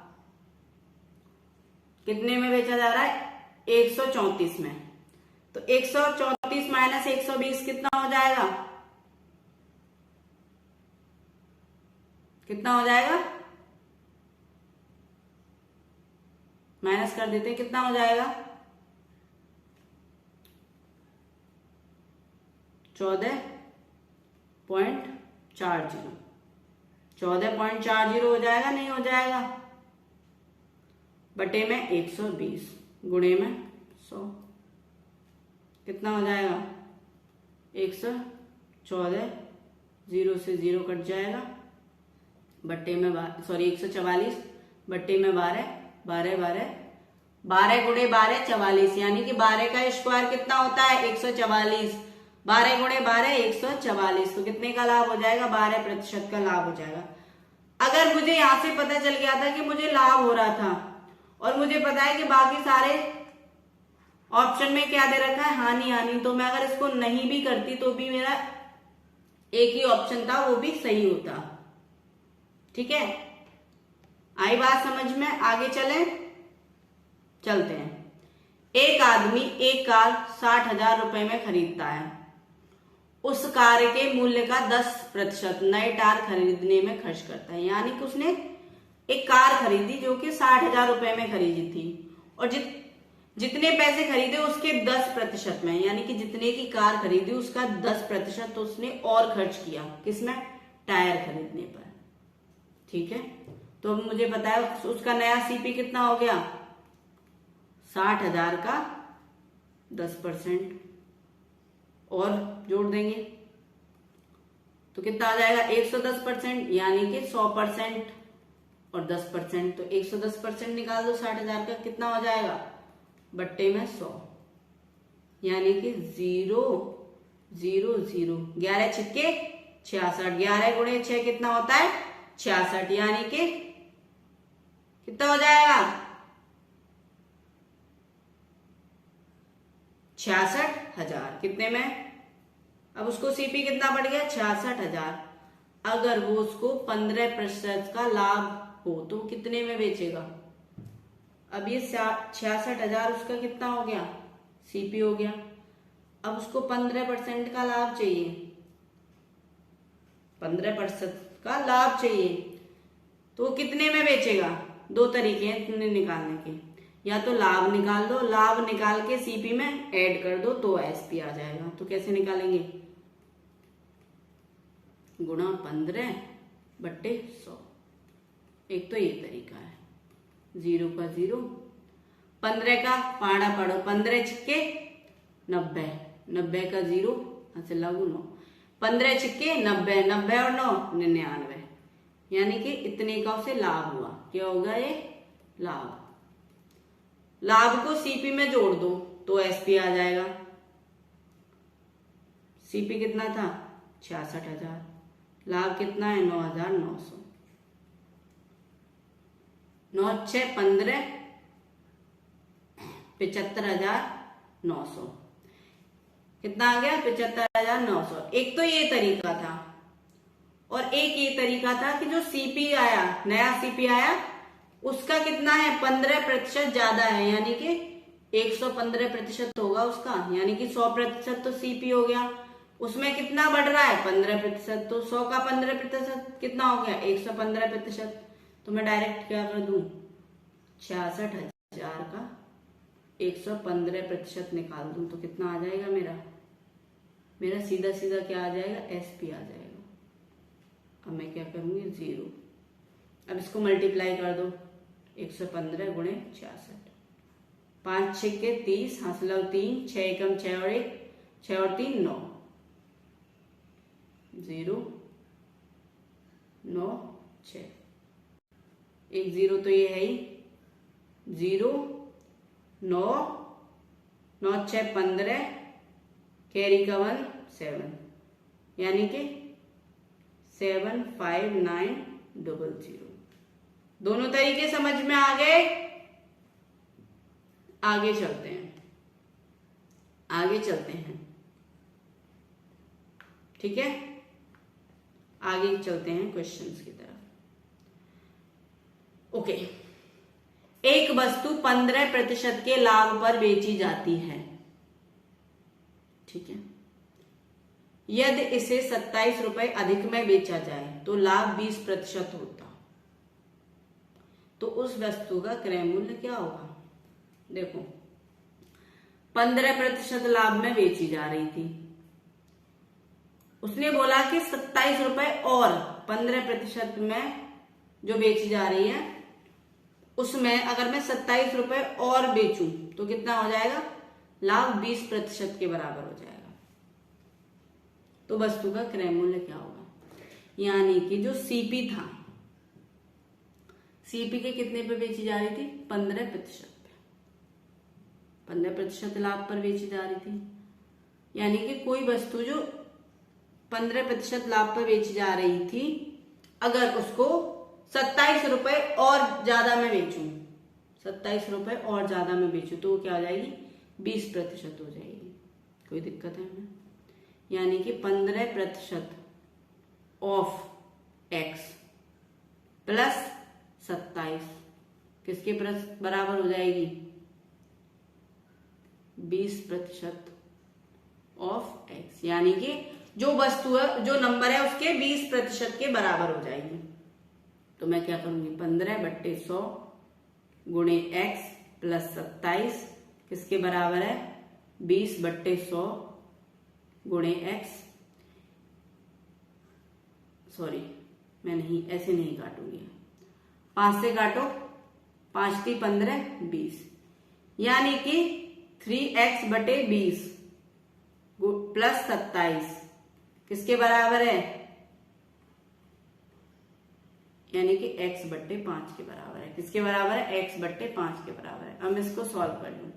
कितने में बेचा जा रहा है? 134 में। तो 134 माइनस 120 कितना हो जाएगा? कितना हो जाएगा? माइनस कर देते हैं। कितना हो जाएगा? 14.40। 14.40 हो जाएगा? नहीं हो जाएगा? बटे में 120 गुणे में 100 कितना हो जाएगा? 114, 0 से 0 कट जाएगा, बट्टे में 144 बट्टे में 12, 12 12 12 गुणे 12 44। यानी कि 12 का स्क्वायर कितना होता है? 144। 12 गुणे 12 144। तो कितने का लाभ हो जाएगा? 12% का लाभ हो जाएगा। अगर मुझे यहां से पता चल गया था कि मुझे लाभ हो रहा था और मुझे पता है कि बाकी सारे ऑप्शन में क्या दे रखा है? हानि हानि, तो मैं अगर इसको नहीं भी करती तो भी मेरा एक ही ऑप्शन था, वो भी सही होता। ठीक है, आई बात समझ में? आगे चलते हैं। एक आदमी एक कार 60,000 रुपए में खरीदता है। उस कार के मूल्य का 10% नए कार खरीदने में खर्च करता है। यानी कि उसने एक कार खरीदी जो कि 60,000 रुपए में खरीदी थी, और जितने पैसे खरीदे उसके 10% में, यानी कि जितने की कार खरीदी उसका 10% तो उसने और खर्च किया, किसमें? टायर खरीदने पर। ठीक है, तो अब मुझे पता है उसका नया सीपी कितना हो गया, 60,000 का 10% और जोड़ देंगे तो कितना आ जाएगा, 110%, यानी कि 100% और 10%, तो 110% निकाल दो 60,000 का, कितना हो जाएगा, बट्टे में 100, यानी कि 0 0 0, 11 छिक्के 66, 11 गुणे 6 कितना होता है, 66, यानी कि कितना हो जाएगा, 66,000। कितने में? अब उसको सीपी कितना बढ़ गया, 66,000। अगर वो उसको 15% का लाभ हो तो कितने में बेचेगा? अब ये 66,000 उसका कितना हो गया, सीपी हो गया। अब उसको 15% का लाभ चाहिए, 15% का लाभ चाहिए, तो कितने में बेचेगा? दो तरीके हैं इतने निकालने के, या तो लाभ निकाल दो, लाभ निकाल के सीपी में ऐड कर दो तो एसपी आ जाएगा। तो कैसे निकालेंगे, गुणा 15/100। एक तो ये तरीका है, 0 का 0, 15 का पाड़ा पढ़ो, 15 छिक्के 90, 90 का 0 ऐसे लागू 9, 15 छिक्के 90, 90 और 9 99, यानी कि इतने का उसे लाभ हुआ। क्या होगा ये, लाभ। लाभ को सीपी में जोड़ दो तो एसपी आ जाएगा। सीपी कितना था, 66,000, लाभ कितना है, 9,900, 9 6 15, 75,900, कितना आ गया, 75,900। एक तो ये तरीका था, और एक ये तरीका था कि जो सीपी आया, नया सीपी आया, उसका कितना है, 15% ज्यादा है, यानी कि 115% होगा उसका, यानी कि 100% तो सीपी हो गया, उसमें कितना बढ़ रहा है, 15%, तो 100 का 15% कितना हो गया, 115%। तो मैं डायरेक्ट क्या कर दूं, 66,000 का 115% निकाल दूं तो कितना आ जाएगा, मेरा सीधा सीधा क्या आ जाएगा, एसपी आ जाएगा। अब मैं क्या करूंगी, 0, अब इसको मल्टीप्लाई कर दो, 115 गुणे 66, 5 6 30, हासिल 3, 6 एकम 6 और 1, 6 और 3 9, 0 9 6, एक 0 तो ये है ही, 0 9 9 6 15, कैरी का 1 7, यानी कि 75900। दोनों तरीके समझ में आ गए। आगे चलते हैं, ठीक है, आगे चलते हैं क्वेश्चंस की तरफ। ओके, एक वस्तु 15% के लाभ पर बेची जाती है, ठीक है, यदि इसे 27 रुपए अधिक में बेचा जाए तो लाभ 20% होता, तो उस वस्तु का क्रय मूल्य क्या होगा? देखो, 15% लाभ में बेची जा रही थी, उसने बोला कि 27 रुपए और 15% में जो बेची जा रही है उसमें अगर मैं 27 रुपए और बेचूं तो कितना हो जाएगा, लाभ 20% के बराबर हो जाएगा। तो वस्तु का क्रय मूल्य क्या होगा, यानी कि जो सीपी था, सीपी के कितने पे बेची जा रही थी, 15% पे, 15% लाभ पर बेची जा रही थी, यानी कि कोई वस्तु जो 15% लाभ पर बेची जा रही थी, अगर उसको 27 रुपए और ज्यादा में बेचूं, 27 रुपए और ज्यादा में बेचूं तो क्या हो जाएगी, 20% हो जाएगी। कोई दिक्कत है हमें, यानी कि 15% ऑफ एक्स प्लस 27 किसके बराबर हो जाएगी, 20% ऑफ एक्स, यानी कि जो वस्तु है, जो नंबर है उसके 20% के बराबर हो जाएगी। तो मैं क्या करूंगी, 15/100 गुणे एक्स प्लस 27 किसके बराबर है 20/100 गुणे x। सॉरी, मैं नहीं, ऐसे नहीं काटूंगी, 5 से काटो, 5 × 15 20, यानी कि 3x/20 प्लस 27 किसके बराबर है, यानी कि x/5 के बराबर है। किसके बराबर है, x/5 के बराबर है। अब इसको सॉल्व कर लूं,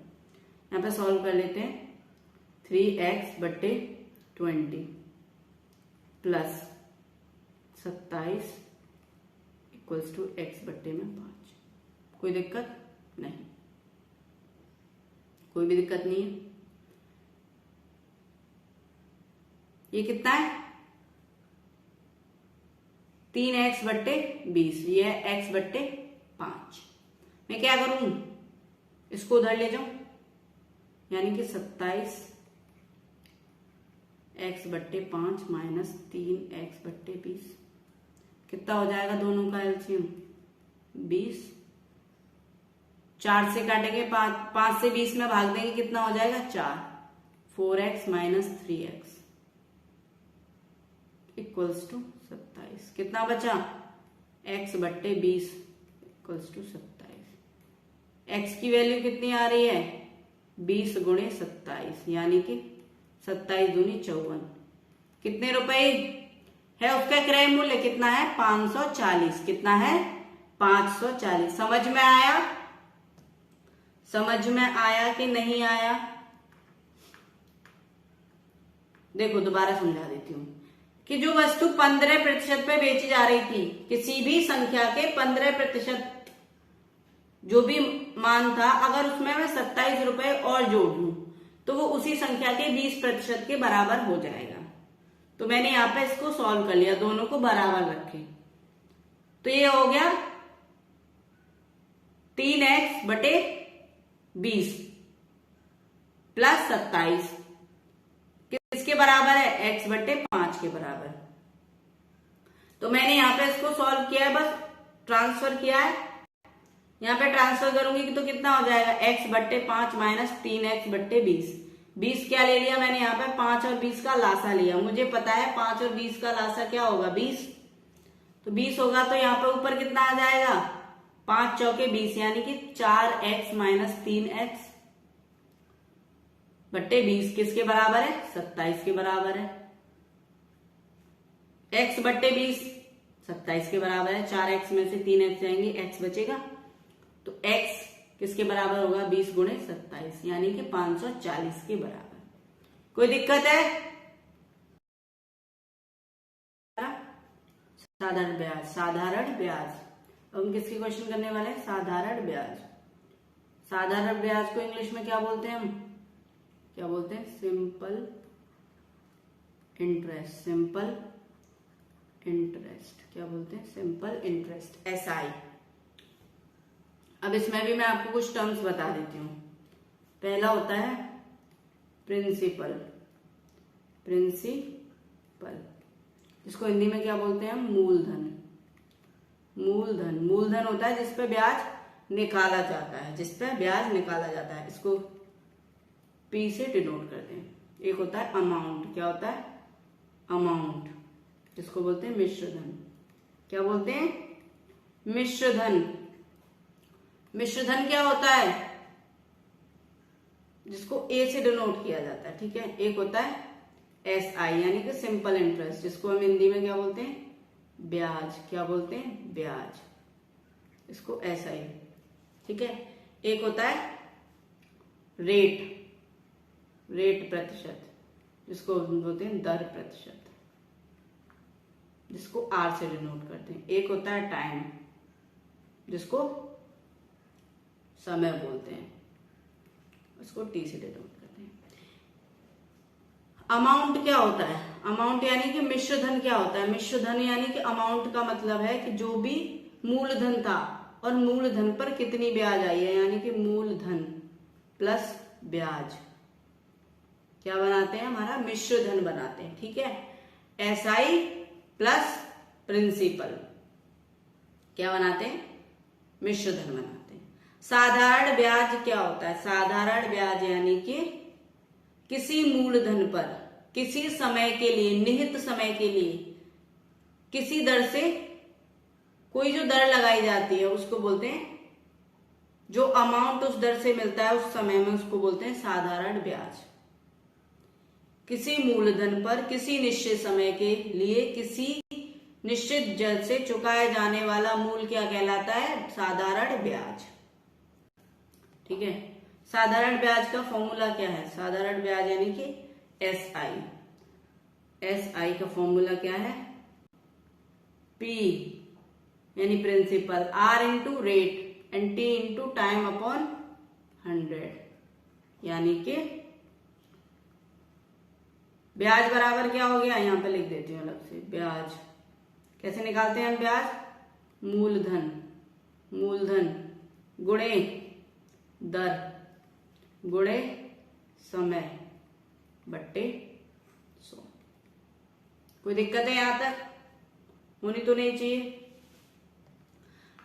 यहां पे सॉल्व कर लेते हैं। 3x/20 plus 27 equals to x/5। कोई दिक्कत नहीं, कोई भी दिक्कत नहीं है। ये कितना है 3x/20, ये है x/5। मैं क्या करूं, इसको उधर ले जाऊं, यानी कि 27 x/5 माइनस 3x/20 कितना हो जाएगा, दोनों का एलसीएम 20। 4 से काटेंगे, 5 से 20 में भाग देंगे, कितना हो जाएगा 4। 4x minus 3x equals to 27। कितना बचा, x/20 इक्वल्स टू 27। x की वैल्यू कितनी आ रही है 20 × 27, यानी कि 27 दूनी 54। कितने रुपए है उसका क्रय मूल्य, कितना है 540। कितना है 540। समझ में आया, समझ में आया कि नहीं आया। देखो दोबारा समझा देती हूं कि जो वस्तु 15% पे बेची जा रही थी, किसी भी संख्या के 15% जो भी मान था, अगर उसमें मैं 27 रुपए और जोड़ लूं तो वो उसी संख्या के 20% के बराबर हो जाएगा। तो मैंने यहां पे इसको सॉल्व कर लिया, दोनों को बराबर रखे, तो ये हो गया 3x/20 प्लस 27 किसके बराबर है, x/5 के बराबर। तो मैंने यहां पे इसको सॉल्व किया है, बस ट्रांसफर किया है। यहां पे ट्रांसफर करूंगी तो कितना हो जाएगा, x/5 माइनस 3x/20। 20 क्या ले लिया मैंने यहाँ पे, 5 और 20 का लासा लिया। मुझे पता है 5 और 20 का लासा क्या होगा 20, तो 20 होगा, तो यहाँ पे ऊपर कितना आ जाएगा 5 चौके 20, यानी कि 4x माइनस 3x/20 किसके बराबर है, 27 के बराबर है। x/20 27 के बराबर है, 4x में से 3x जाएंगे, x बचेगा, तो x किसके बराबर होगा 20 × 27, यानी कि 540 के बराबर। कोई दिक्कत है, साधारण ब्याज, साधारण ब्याज। अब हम किसके क्वेश्चन करने वाले हैं, साधारण ब्याज। साधारण ब्याज को इंग्लिश में क्या बोलते हैं, हम क्या बोलते हैं, सिंपल इंटरेस्ट। सिंपल इंटरेस्ट क्या बोलते हैं, सिंपल इंटरेस्ट, SI। अब इसमें भी मैं आपको कुछ टर्म्स बता देती हूँ। पहला होता है प्रिंसिपल। प्रिंसिपल जिसको हिंदी में क्या बोलते हैं, मूलधन। मूलधन, मूलधन होता है जिस पे ब्याज निकाला जाता है, जिस पे ब्याज निकाला जाता है। इसको P से डिनोट करते हैं। एक होता है अमाउंट, क्या होता है अमाउंट, जिसको बोलते हैं मिश्र धन। क्या बोलते हैं, मिश्र धन। मिश्र धन क्या होता है, जिसको A से डिनोट किया जाता है, ठीक है। एक होता है SI यानी कि सिंपल इंटरेस्ट, जिसको हम हिंदी में क्या बोलते हैं, ब्याज। क्या बोलते हैं, ब्याज, इसको SI, ठीक है। एक होता है रेट, रेट प्रतिशत, जिसको बोलते हैं दर प्रतिशत, जिसको R से डिनोट करते हैं। एक होता है टाइम, जिसको समय बोलते हैं, उसको T से डिनोट करते हैं। अमाउंट क्या होता है, अमाउंट यानी कि मिश्र धन क्या होता है। मिश्र धन यानी कि अमाउंट का मतलब है कि जो भी मूलधन था और मूलधन पर कितनी ब्याज आई है, यानी कि मूलधन प्लस ब्याज क्या बनाते हैं, हमारा मिश्र धन बनाते हैं, ठीक है। SI प्लस प्रिंसिपल क्या बनाते हैं, मिश्र धन बनाते हैं। साधारण ब्याज क्या होता है? साधारण ब्याज यानी कि किसी मूलधन पर किसी समय के लिए, निहित समय के लिए किसी दर से कोई जो दर लगाई जाती है उसको बोलते हैं, जो अमाउंट उस दर से मिलता है उस समय में उसको बोलते हैं साधारण ब्याज। किसी मूलधन पर किसी निश्चित समय के लिए किसी निश्चित दर से चुकाया जाने वाला मूल क्या कहलाता है? साधारण ब्याज। ठीक है, साधारण ब्याज का फॉर्मूला क्या है? साधारण ब्याज यानी कि SI। SI का फॉर्मूला क्या है? P यानी principal, R into rate and T into time upon 100, यानी कि ब्याज बराबर क्या हो गया? यहां पे लिख देती हूं अलग से। ब्याज कैसे निकालते हैं हम ब्याज? मूलधन गुणे दर गुणे समय बट्टे 100। कोई दिक्कत है यहां तक? होनी तो नहीं चाहिए।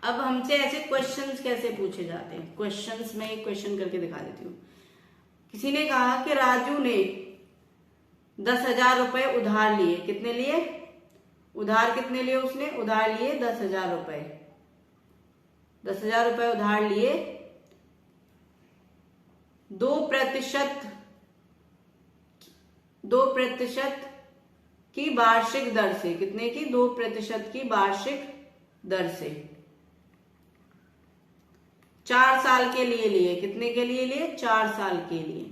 अब हमसे ऐसे क्वेश्चंस कैसे पूछे जाते हैं? क्वेश्चंस में एक क्वेश्चन करके दिखा देती हूँ। किसी ने कहा कि राजू ने 10,000 रुपए उधार लिए। कितने लिए? उधार कितने लिए उसने? उधार लिए 10,000 रुपए। 10,000 रुपए उधार लिए 2% की वार्षिक दर से। कितने की? 2% की वार्षिक दर से 4 साल के लिए लिए। कितने के लिए लिए? 4 साल के लिए।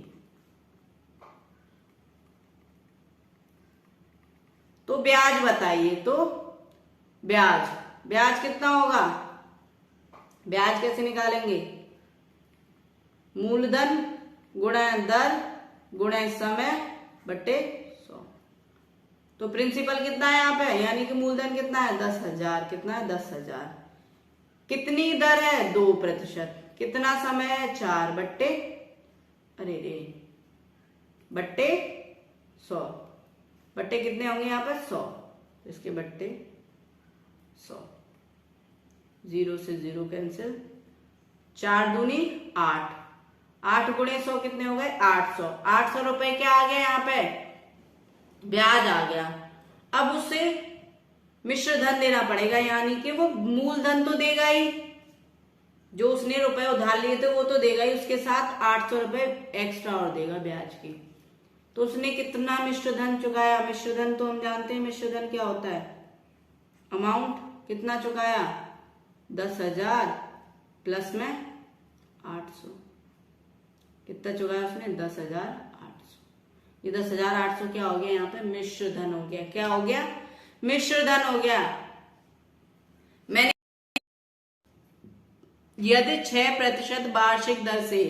तो ब्याज बताइए। तो ब्याज कितना होगा? ब्याज कैसे निकालेंगे? मूलधन गुणा दर गुणा समय बट्टे 100। तो प्रिंसिपल कितना है यहाँ पे? यानी कि मूलधन कितना है? 10,000। कितना है? 10,000। कितनी दर है? 2%। कितना समय है? 4 बट्टे बट्टे 100। बट्टे कितने होंगे यहाँ पर? 100। इसके बट्टे 100। 0 से 0 कैंसिल। 4 दूनी 8। 8 गुणे 100 कितने हो गए? 800। 800 रुपए क्या आ गया यहाँ पे? ब्याज आ गया। अब उसे मिश्र धन देना पड़ेगा, यानी कि वो मूलधन तो देगा ही, जो उसने रुपए उधार लिए थे वो तो देगा ही, उसके साथ 800 रुपए एक्स्ट्रा और देगा ब्याज की। तो उसने कितना मिश्र धन चुकाया? मिश्र धन तो हम जानते हैं, मिश्र धन क्या होता है? अमाउंट। कितना चुकाया? 10,000 प्लस में 800। कितना चुकाया उसने? 10,800। ये 10,800 क्या हो गया यहाँ पे? मिश्र धन हो गया। क्या हो गया? मिश्र धन हो गया। मैंने यदि 6% वार्षिक दर से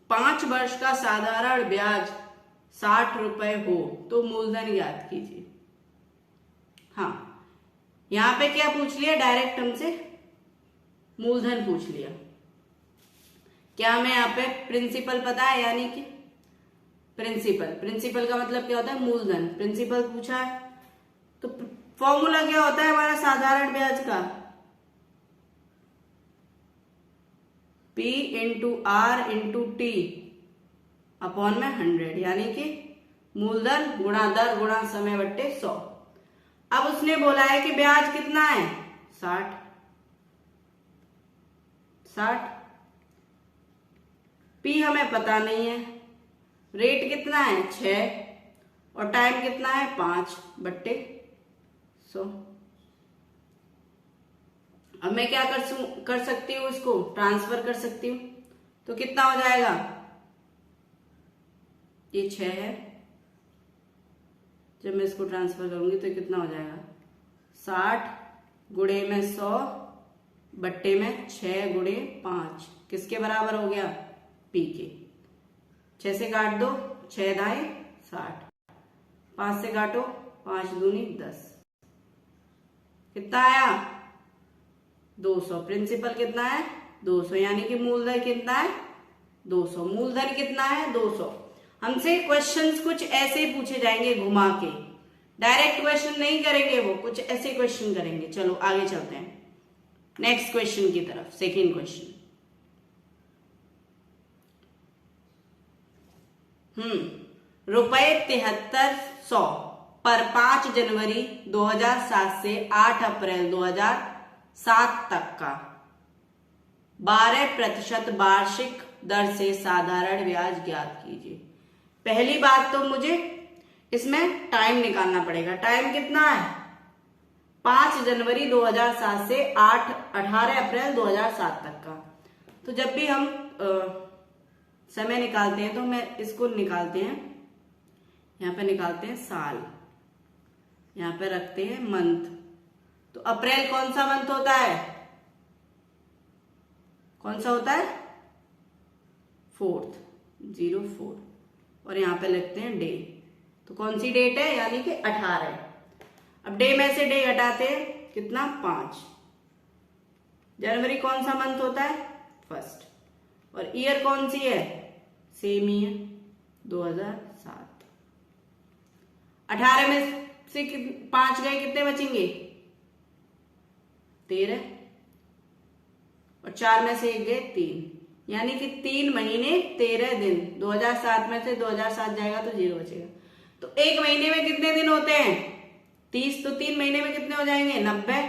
5 वर्ष का साधारण ब्याज 60 रुपए हो तो मूलधन ज्ञात कीजिए। हाँ, यहां पे क्या पूछ लिया? डायरेक्ट हमसे मूलधन पूछ लिया। क्या हमें यहाँ पे प्रिंसिपल पता है? यानी कि प्रिंसिपल का मतलब क्या होता है? मूलधन। प्रिंसिपल पूछा है तो फॉर्मूला क्या होता है हमारा साधारण ब्याज का? P into R into T upon में 100, यानी कि मूलधन गुणा दर गुणा समय बट्टे 100। अब उसने बोला है कि ब्याज कितना है? 60। P हमें पता नहीं है। रेट कितना है? 6 और टाइम कितना है? 5 बट्टे 100। अब मैं क्या कर सकती हूँ? इसको ट्रांसफर कर सकती हूँ। तो कितना हो जाएगा? ये 6 है। जब मैं इसको ट्रांसफर करूंगी तो कितना हो जाएगा? 60 गुणे में 100 बट्टे में 6 गुणे 5 किसके बराबर हो गया? P के। 6 से काट दो, 6 दाएं 60, 5 से काटो, 5 दूनी 10। कितना आया? 200। प्रिंसिपल कितना है? 200, यानी कि मूलधन कितना है? 200। मूलधन कितना है? 200। हमसे क्वेश्चंस कुछ ऐसे ही पूछे जाएंगे घुमा के, डायरेक्ट क्वेश्चन नहीं करेंगे, वो कुछ ऐसे क्वेश्चन करेंगे। चलो आगे चलते हैं नेक्स्ट क्वेश्चन की तरफ। सेकेंड क्वेश्चन, रुपए 7300 पर 5 जनवरी 2007 से 8 अप्रैल 2007 तक का 12% वार्षिक दर से साधारण ब्याज ज्ञात कीजिए। पहली बात तो मुझे इसमें टाइम निकालना पड़ेगा। टाइम कितना है? 5 जनवरी 2007 से 18 अप्रैल 2007 तक का। तो जब भी हम समय निकालते हैं तो मैं इसको निकालते हैं, यहां पे निकालते हैं साल, यहां पे रखते हैं मंथ। तो अप्रैल कौन सा मंथ होता है? कौन सा होता है? 4th 04। और यहां पे लिखते हैं डे। तो कौन सी डेट है? यानी कि 18। अब डे में से डे घटाते हैं, कितना? 5। जनवरी कौन सा मंथ होता है? 1st। और ईयर कौन सी है? सेम ही है, 2007। 18 में से 5 गए, कितने बचेंगे? 13। और 4 में से 1 गए, 3। यानी कि 3 महीने 13 दिन। 2007 में से 2007 जाएगा तो 0 बचेगा। तो एक महीने में कितने दिन होते हैं? 30। तो 3 महीने में कितने हो जाएंगे? 90।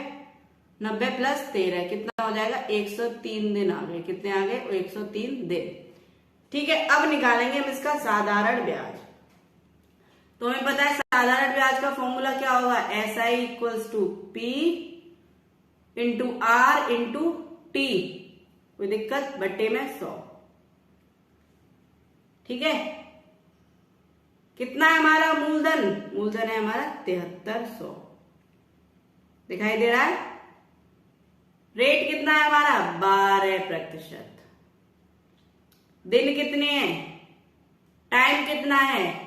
90 प्लस 13 कितना हो जाएगा? 103 दिन आ गए। कितने आ गए? 103 दिन। ठीक है, अब निकालेंगे हम इसका साधारण ब्याज। तो हमें पता है साधारण ब्याज का फॉर्मूला क्या होगा? SI equals to P into R into T, कोई दिक्कत? बट्टे में 100। ठीक है, कितना है हमारा मूलधन? मूलधन है हमारा 7300। दिखाई दे रहा है? रेट कितना है हमारा? 12%। दिन कितने हैं? टाइम कितना है?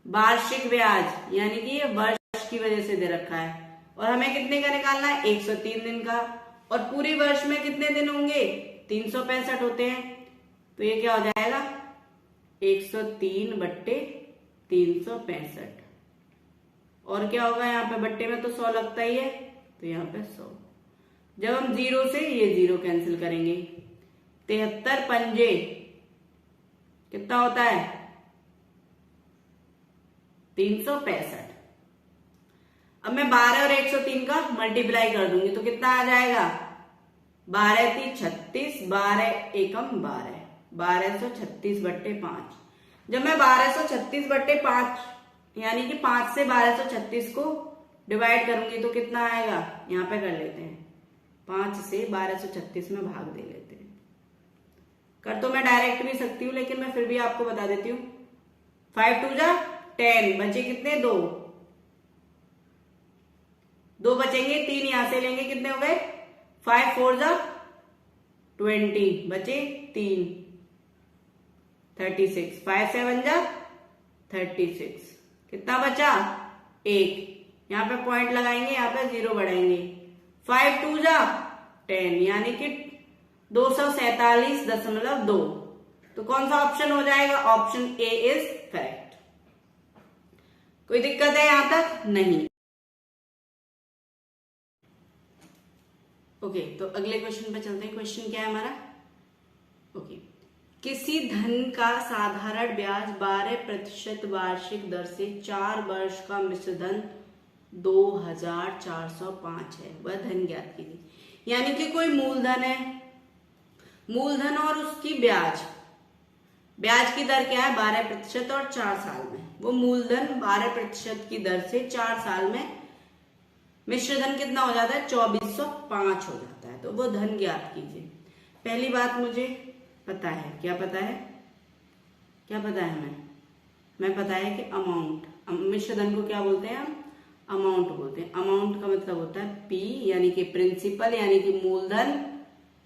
वार्षिक ब्याज, यानी कि ये वर्ष की वजह से दे रखा है। और हमें कितने का निकालना है? 103 दिन का। और पूरे वर्ष में कितने दिन होंगे? 365 होते हैं। तो ये क्या हो जाएगा? 103 बट्टे 365। और क्या होगा यहाँ पे? बट्टे में तो 100 लगता ही है, तो यहाँ पे 100। जब हम 0 से ये 0 कैंसिल करेंगे, 73 पंजे कितना होता है? 365। अब मैं 12 और 103 का मल्टीप्लाई कर दूंगी तो कितना आ जाएगा? 12 3 36, 12 एकम 12, 1236 बट्टे 5। जब मैं 1236 बट्टे 5 यानी कि 5 से 1236 को डिवाइड करूंगी तो कितना आएगा? यहां पे कर लेते हैं, 5 से 1236 में भाग दे लेते हैं। कर तो मैं डायरेक्ट भी सकती हूँ, लेकिन मैं फिर भी आपको बता देती हूँ। 5 2 जा 10, बचे कितने? 2। 2 बचेंगे, 3 यहां से लेंगे, कितने हो गए? 5 4 जा 20, बचे 3, 36। 5 7 जा 36, कितना बचा? 1। यहां पे पॉइंट लगाएंगे, यहां पे 0 बढ़ाएंगे। 5 2 जा 10, यानी कि 247.2। तो कौन सा ऑप्शन हो जाएगा? Option A is correct. कोई दिक्कत है यहां तक? नहीं। ओके, तो अगले क्वेश्चन पे चलते हैं। क्वेश्चन क्या है हमारा? ओके, किसी धन का साधारण ब्याज 12% वार्षिक दर से 4 वर्ष का मिश्र धन 2405 है, वह धन ज्ञात कीजिए। यानी कि कोई मूलधन है, मूलधन और उसकी ब्याज की दर क्या है? 12% और 4 साल में। वो मूलधन 12% की दर से 4 साल में मिश्र धन कितना हो जाता है? 2405 हो जाता है। तो वो धन ज्ञात कीजिए। पहली बात मुझे पता है, क्या पता है? क्या पता है हमें पता है कि अमाउंट, मिश्र धन को क्या बोलते हैं हम? अमाउंट बोलते हैं। अमाउंट का मतलब होता है P, यानी कि प्रिंसिपल, यानी कि मूलधन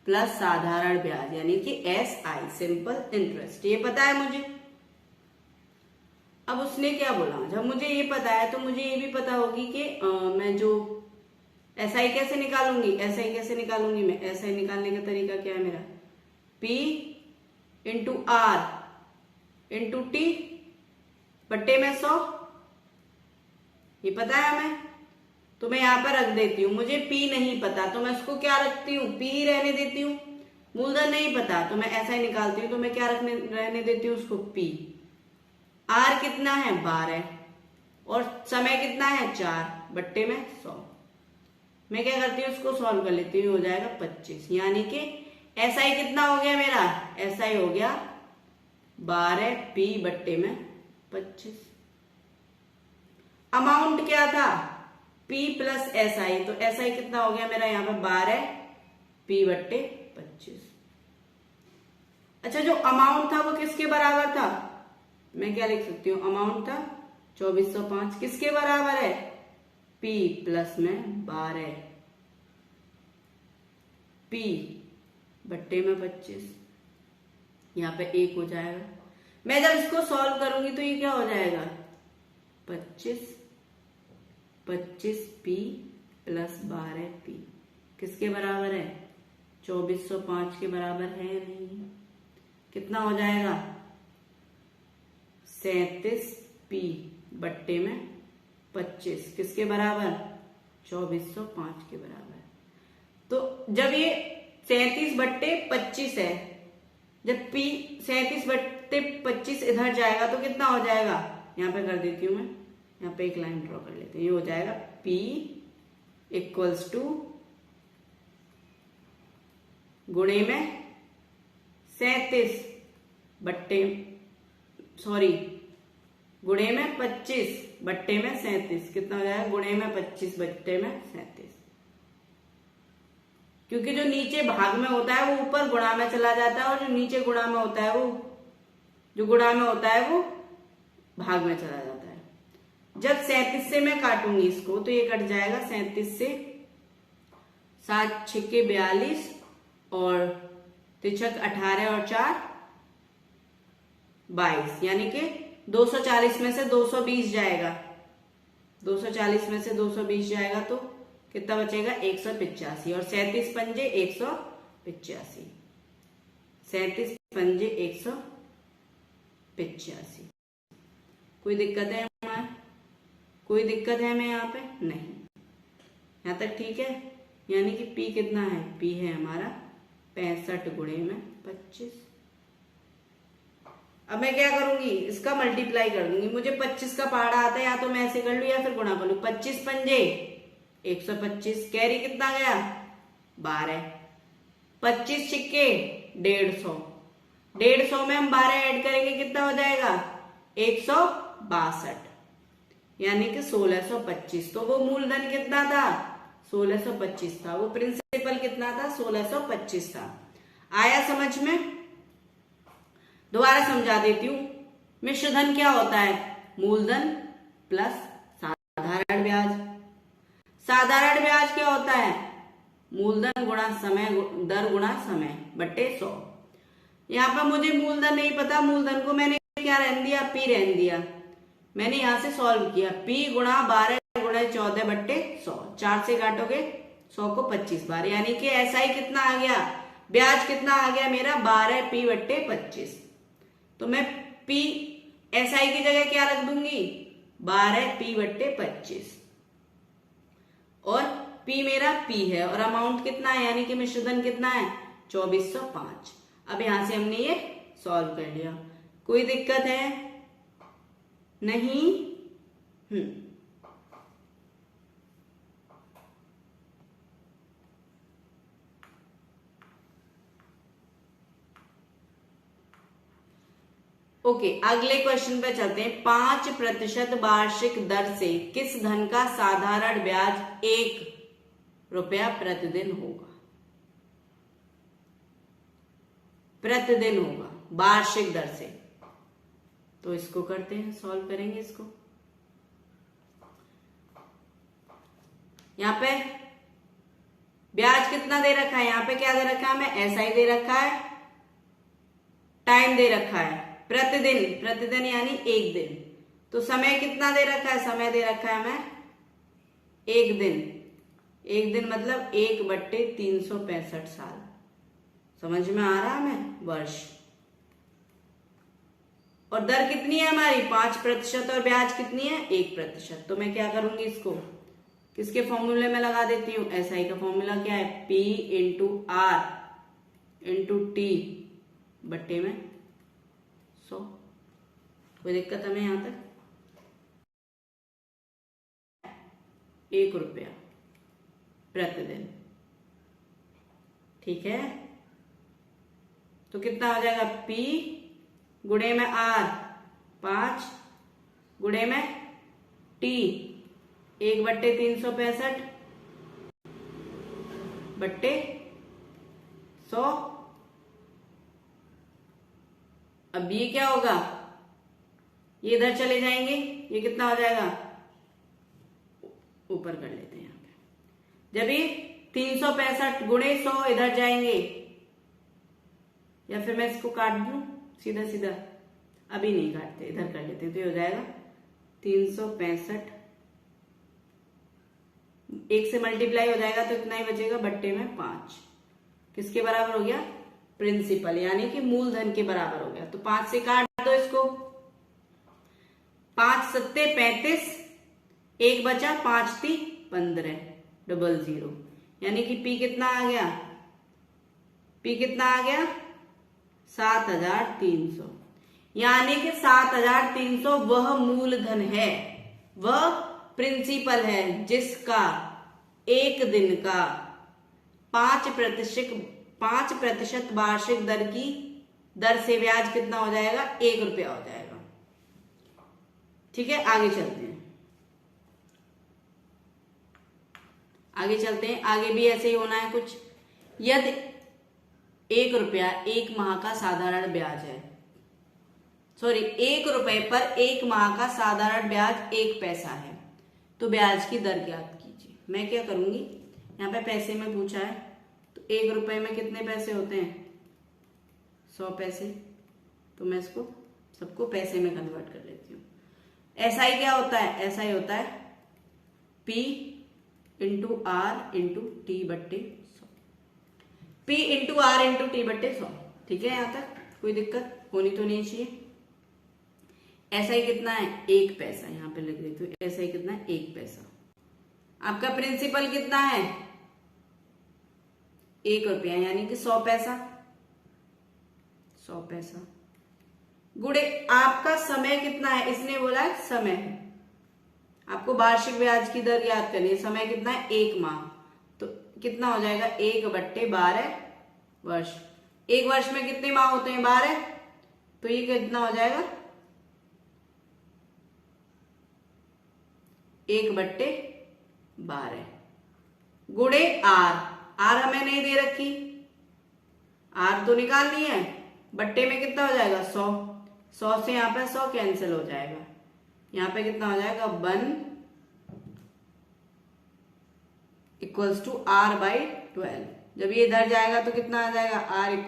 प्लस साधारण ब्याज, यानी कि SI, सिंपल इंटरेस्ट। ये पता है मुझे। अब उसने क्या बोला? जब मुझे ये पता है तो मुझे ये भी पता होगी कि मैं जो SI कैसे निकालूंगी। मैं SI निकालने का तरीका क्या है मेरा? P into R into T बट्टे में 100। ये पता है हमें, तो मैं यहां पर रख देती हूँ। मुझे P नहीं पता तो मैं उसको क्या रखती हूँ? P ही रहने देती हूँ। मूलधन नहीं पता तो मैं SI निकालती हूँ, तो मैं क्या रहने देती हूँ उसको? P। आर कितना है 12 और समय कितना है 4 बट्टे में 100। मैं क्या करती हूँ उसको सॉल्व कर लेती हूँ, हो जाएगा 25। यानी कि एसआई कितना हो गया मेरा, एसआई हो गया 12 पी बट्टे में 25। अमाउंट क्या था P प्लस SI, तो SI कितना हो गया मेरा यहाँ पे 12 P बट्टे 25। अच्छा, जो अमाउंट था वो किसके बराबर था, मैं क्या लिख सकती हूँ, अमाउंट था 2405, किसके बराबर है P प्लस में 12 P बट्टे में 25। यहाँ पे 1 हो जाएगा। मैं जब इसको सॉल्व करूंगी तो ये क्या हो जाएगा 25 P प्लस 12 P किसके बराबर है 2405 के बराबर है या नहीं। कितना हो जाएगा 37 P बट्टे में 25 किसके बराबर 2405 के बराबर। तो जब ये 37 बट्टे 25 है, जब P 37 बट्टे 25 इधर जाएगा तो कितना हो जाएगा, यहां पे कर देती हूं मैं, यहाँ पे एक लाइन ड्रॉ कर लेते हैं, ये हो जाएगा P इक्वल्स टू गुणे में 37 बट्टे गुणे में 25 बट्टे में 37 कितना हो जाएगा गुणे में 25 बट्टे में 37। क्योंकि जो नीचे भाग में होता है वो ऊपर गुणा में चला जाता है और जो नीचे गुणा में होता है वो जो गुणा में होता है वो भाग में चला जाता है। जब 37 से मैं काटूंगी इसको तो ये कट जाएगा 37 से 7 छिक्के 42 और तिरछक 18 और 4 22, यानी कि 240 में से 220 जाएगा, 240 में से 220 जाएगा तो कितना बचेगा 185 और 37 पंजे 185, 37 पंजे 185। कोई दिक्कत है हमारा, कोई दिक्कत है हमें यहाँ पे नहीं, यहाँ तक ठीक है। यानी कि P कितना है, P है हमारा 65 गुणे में 25। अब मैं क्या करूंगी, इसका मल्टीप्लाई कर दूंगी। मुझे 25 का पहाड़ा आता है, या तो मैं ऐसे कर लू या फिर गुणा कर लू। 25 पंजे 125, कैरी कितना गया 12, 25 छिक्के 150, 150 में हम 12 ऐड करेंगे कितना हो जाएगा 162, यानी कि 1625। तो वो मूलधन कितना था 1625 था, वो प्रिंसिपल कितना था 1625 था। आया समझ में, दोबारा समझा देती हूं। मिश्र धन क्या होता है, मूलधन प्लस साधारण ब्याज। साधारण ब्याज क्या होता है, मूलधन गुणा समय दर गुणा समय बट्टे 100। यहां पर मुझे मूलधन नहीं पता, मूलधन को मैंने क्या रहने दिया, P रहने दिया। मैंने यहां से सॉल्व किया, P गुणा 12 गुणा 14 बट्टे 100, 4 से काटोगे 100 को 25 बार, यानी कि SI कितना आ गया, ब्याज कितना आ गया मेरा 12 P बट्टे 25। तो मैं P SI की जगह क्या रख दूंगी 12 P बट्टे 25 और P मेरा P है और अमाउंट कितना है, यानी कि मिश्रधन कितना है 2405। अब यहां से हमने ये सॉल्व कर लिया। कोई दिक्कत है नहीं। ओके, अगले क्वेश्चन पे चलते हैं। 5% वार्षिक दर से किस धन का साधारण ब्याज 1 रुपया प्रतिदिन होगा, प्रतिदिन होगा वार्षिक दर से। तो इसको करते हैं, सॉल्व करेंगे इसको। यहां पे ब्याज कितना दे रखा है, यहां पे क्या दे रखा है, हमें SI दे रखा है, टाइम दे रखा है प्रतिदिन, प्रतिदिन यानी 1 दिन। तो समय कितना दे रखा है, समय दे रखा है हमें 1 दिन। 1 दिन मतलब 1/365 साल। समझ में आ रहा है हमें, वर्ष। और दर कितनी है हमारी 5% और ब्याज कितनी है 1%। तो मैं क्या करूंगी, इसको किसके फॉर्मूले में लगा देती हूँ, SI का फॉर्मूला क्या है, P into R into T बट्टे में 100 कोई दिक्कत हमें यहां तक? 1 रुपया प्रतिदिन, ठीक है। तो कितना हो जाएगा? P गुणे में R 5 गुणे में T 1/365 बट्टे 100। अब ये क्या होगा? ये इधर चले जाएंगे, ये कितना हो जाएगा? ऊपर कर लेते हैं यहाँ पे। जब ये 365 गुणे 100 इधर जाएंगे, या फिर मैं इसको काट दूं सीधा सीधा, अभी नहीं काटते, इधर कर लेते, तो ये हो जाएगा 365, 1 से मल्टीप्लाई हो जाएगा तो इतना ही बचेगा, बट्टे में 5। किसके बराबर हो गया? प्रिंसिपल, यानी कि मूलधन के बराबर हो गया। तो 5 से काट दो इसको, 5 सत्ते 35, 1 बचा, 5 × 15 00, यानी कि P कितना आ गया? P कितना आ गया? 7300। यानी कि 7300 वह मूलधन है, वह प्रिंसिपल है जिसका एक दिन का 5% वार्षिक दर से ब्याज कितना हो जाएगा? 1 रुपया हो जाएगा। ठीक है, आगे चलते हैं। आगे भी ऐसे ही होना है कुछ। यदि 1 रुपया 1 माह का साधारण ब्याज है, 1 रुपए पर 1 माह का साधारण ब्याज 1 पैसा है, तो ब्याज की दर ज्ञात कीजिए। मैं क्या करूंगी, यहाँ पे पैसे में पूछा है, तो 1 रुपए में कितने पैसे होते हैं? 100 पैसे। तो मैं इसको सबको पैसे में कन्वर्ट कर लेती हूँ। एसआई क्या होता है? एसआई होता है P × R × T बट्टे 100। P × R × T बट्टे 100। ठीक है, यहां तक कोई दिक्कत होनी तो नहीं चाहिए। एसआई कितना है? 1 पैसा, यहां पे लिख देती हूँ। एसआई कितना है? 1 पैसा। आपका प्रिंसिपल कितना है? 1 रुपया, यानी कि 100 पैसा। 100 पैसा गुणे आपका समय कितना है? इसने बोला है समय, आपको वार्षिक ब्याज की दर याद करनी है। समय कितना है? 1 माह, तो कितना हो जाएगा? 1/12 वर्ष। 1 वर्ष में कितने माह होते हैं? 12, तो ये कितना हो जाएगा? 1/12 गुणे आर हमें नहीं दे रखी, आर तो निकालनी है। बट्टे में कितना हो जाएगा? 100 से यहाँ पे 100 कैंसिल हो जाएगा, यहाँ पे कितना हो जाएगा? 1 = R/12। जब ये इधर जाएगा तो कितना आ जाएगा? R =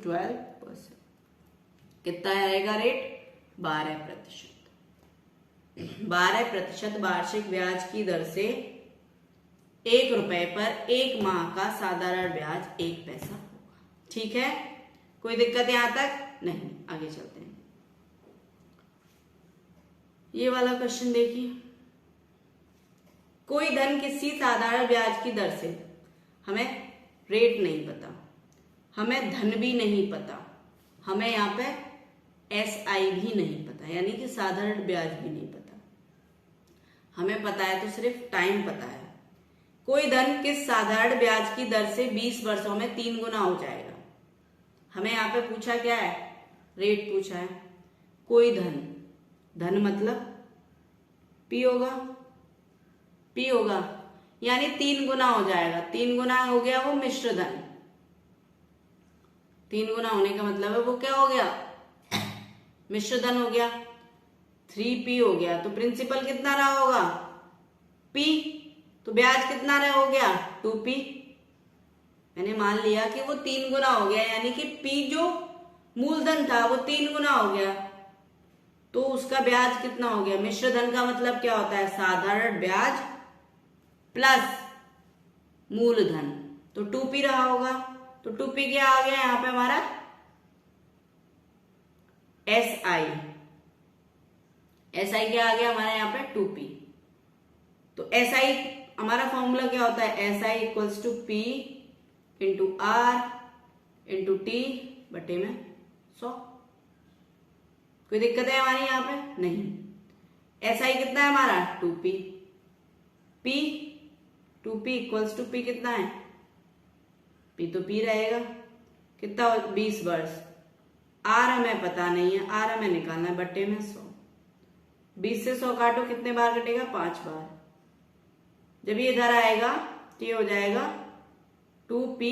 12%। कितना आएगा रेट? 12%। 12% वार्षिक ब्याज की दर से 1 रुपए पर 1 माह का साधारण ब्याज 1 पैसा होगा। ठीक है, कोई दिक्कत यहां तक? नहीं। आगे चलते हैं। ये वाला क्वेश्चन देखिए। कोई धन किसी साधारण ब्याज की दर से, हमें रेट नहीं पता, हमें धन भी नहीं पता, हमें यहाँ पे एसआई भी नहीं पता, यानी कि साधारण ब्याज भी नहीं पता, हमें पता है तो सिर्फ टाइम पता है। कोई धन किस साधारण ब्याज की दर से 20 वर्षों में 3 गुना हो जाएगा। हमें यहाँ पे पूछा क्या है? रेट पूछा है। कोई धन मतलब P होगा, यानी 3 गुना हो जाएगा। 3 गुना हो गया वो मिश्र धन। 3 गुना होने का मतलब है वो क्या हो गया? मिश्र धन हो गया। 3P हो गया। तो प्रिंसिपल कितना रहा होगा? P। तो ब्याज कितना रहा हो गया? 2P। मैंने मान लिया कि वो 3 गुना हो गया, यानी कि P जो मूलधन था वो 3 गुना हो गया, तो उसका ब्याज कितना हो गया? मिश्र धन का मतलब क्या होता है? साधारण ब्याज प्लस मूलधन, तो 2P रहा होगा। तो 2P क्या आ गया यहाँ पे हमारा? SI। SI क्या आ गया हमारे यहाँ पे? 2P। तो SI हमारा फॉर्मूला क्या होता है? SI = P × R × T बटे में 100। कोई दिक्कत है हमारी यहाँ पे? नहीं। SI कितना है हमारा? 2P। P 2P equals to P कितना है? P तो P रहेगा, कितना 20 वर्ष। R हमें पता नहीं है, R हमें निकालना है, बट्टे में 100। 20 से 100 काटो, कितने बार कटेगा? 5 बार। जब ये इधर आएगा तो ये हो जाएगा 2P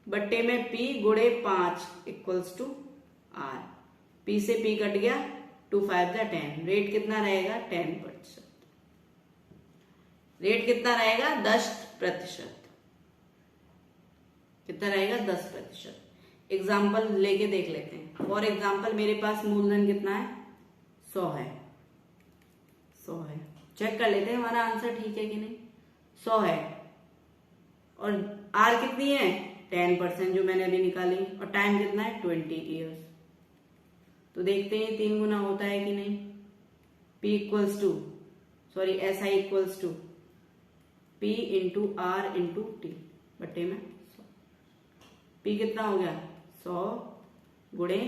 बट्टे में P गुणे 5 इक्वल्स टू R। P से P कट गया, 2 5 जा 10। रेट कितना रहेगा? 10%। रेट कितना रहेगा? 10%। कितना रहेगा? 10%। एग्जाम्पल लेके देख लेते हैं। फॉर एग्जाम्पल मेरे पास मूलधन कितना है? 100 है। 100 है। चेक कर लेते हैं हमारा आंसर ठीक है कि नहीं। 100 है और R कितनी है? 10% जो मैंने अभी निकाली, और टाइम कितना है? 20 ईयर्स। तो देखते हैं 3 गुना होता है कि नहीं। P equals to SI equals to P into R into T बट्टे में 100। P कितना हो गया? 100 गुणे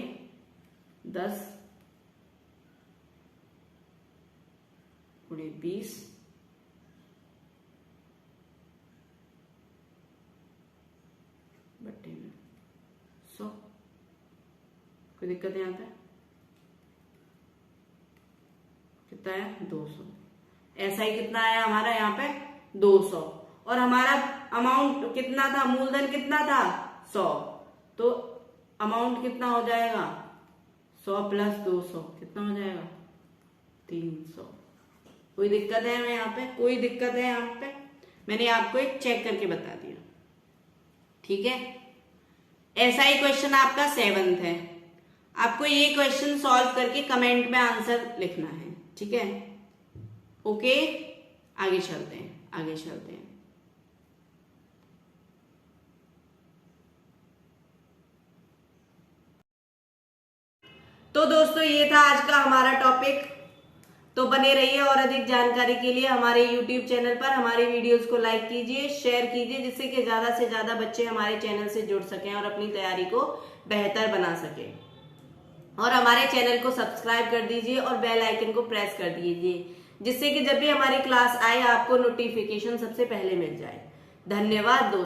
10 गुणे 20 बट्टे में 100। कोई दिक्कत है यहाँ पे? कितना है? 200। SI कितना आया हमारा यहाँ पे? 200। और हमारा अमाउंट कितना था? मूलधन कितना था? 100। तो अमाउंट कितना हो जाएगा? 100 प्लस 200 कितना हो जाएगा? 300। कोई दिक्कत है हमें यहाँ पे? कोई दिक्कत है यहाँ पे? मैंने आपको एक चेक करके बता दिया, ठीक है। SI क्वेश्चन आपका 7th है। आपको ये क्वेश्चन सॉल्व करके कमेंट में आंसर लिखना है, ठीक है। ओके, आगे चलते हैं, आगे चलते हैं। तो दोस्तों ये था आज का हमारा टॉपिक। तो बने रहिए और अधिक जानकारी के लिए हमारे YouTube चैनल पर हमारे वीडियोस को लाइक कीजिए, शेयर कीजिए, जिससे कि ज्यादा से ज्यादा बच्चे हमारे चैनल से जुड़ सकें और अपनी तैयारी को बेहतर बना सकें। और हमारे चैनल को सब्सक्राइब कर दीजिए और बेल आइकन को प्रेस कर दीजिए, जिससे कि जब भी हमारी क्लास आए आपको नोटिफिकेशन सबसे पहले मिल जाए। धन्यवाद दोस्तों।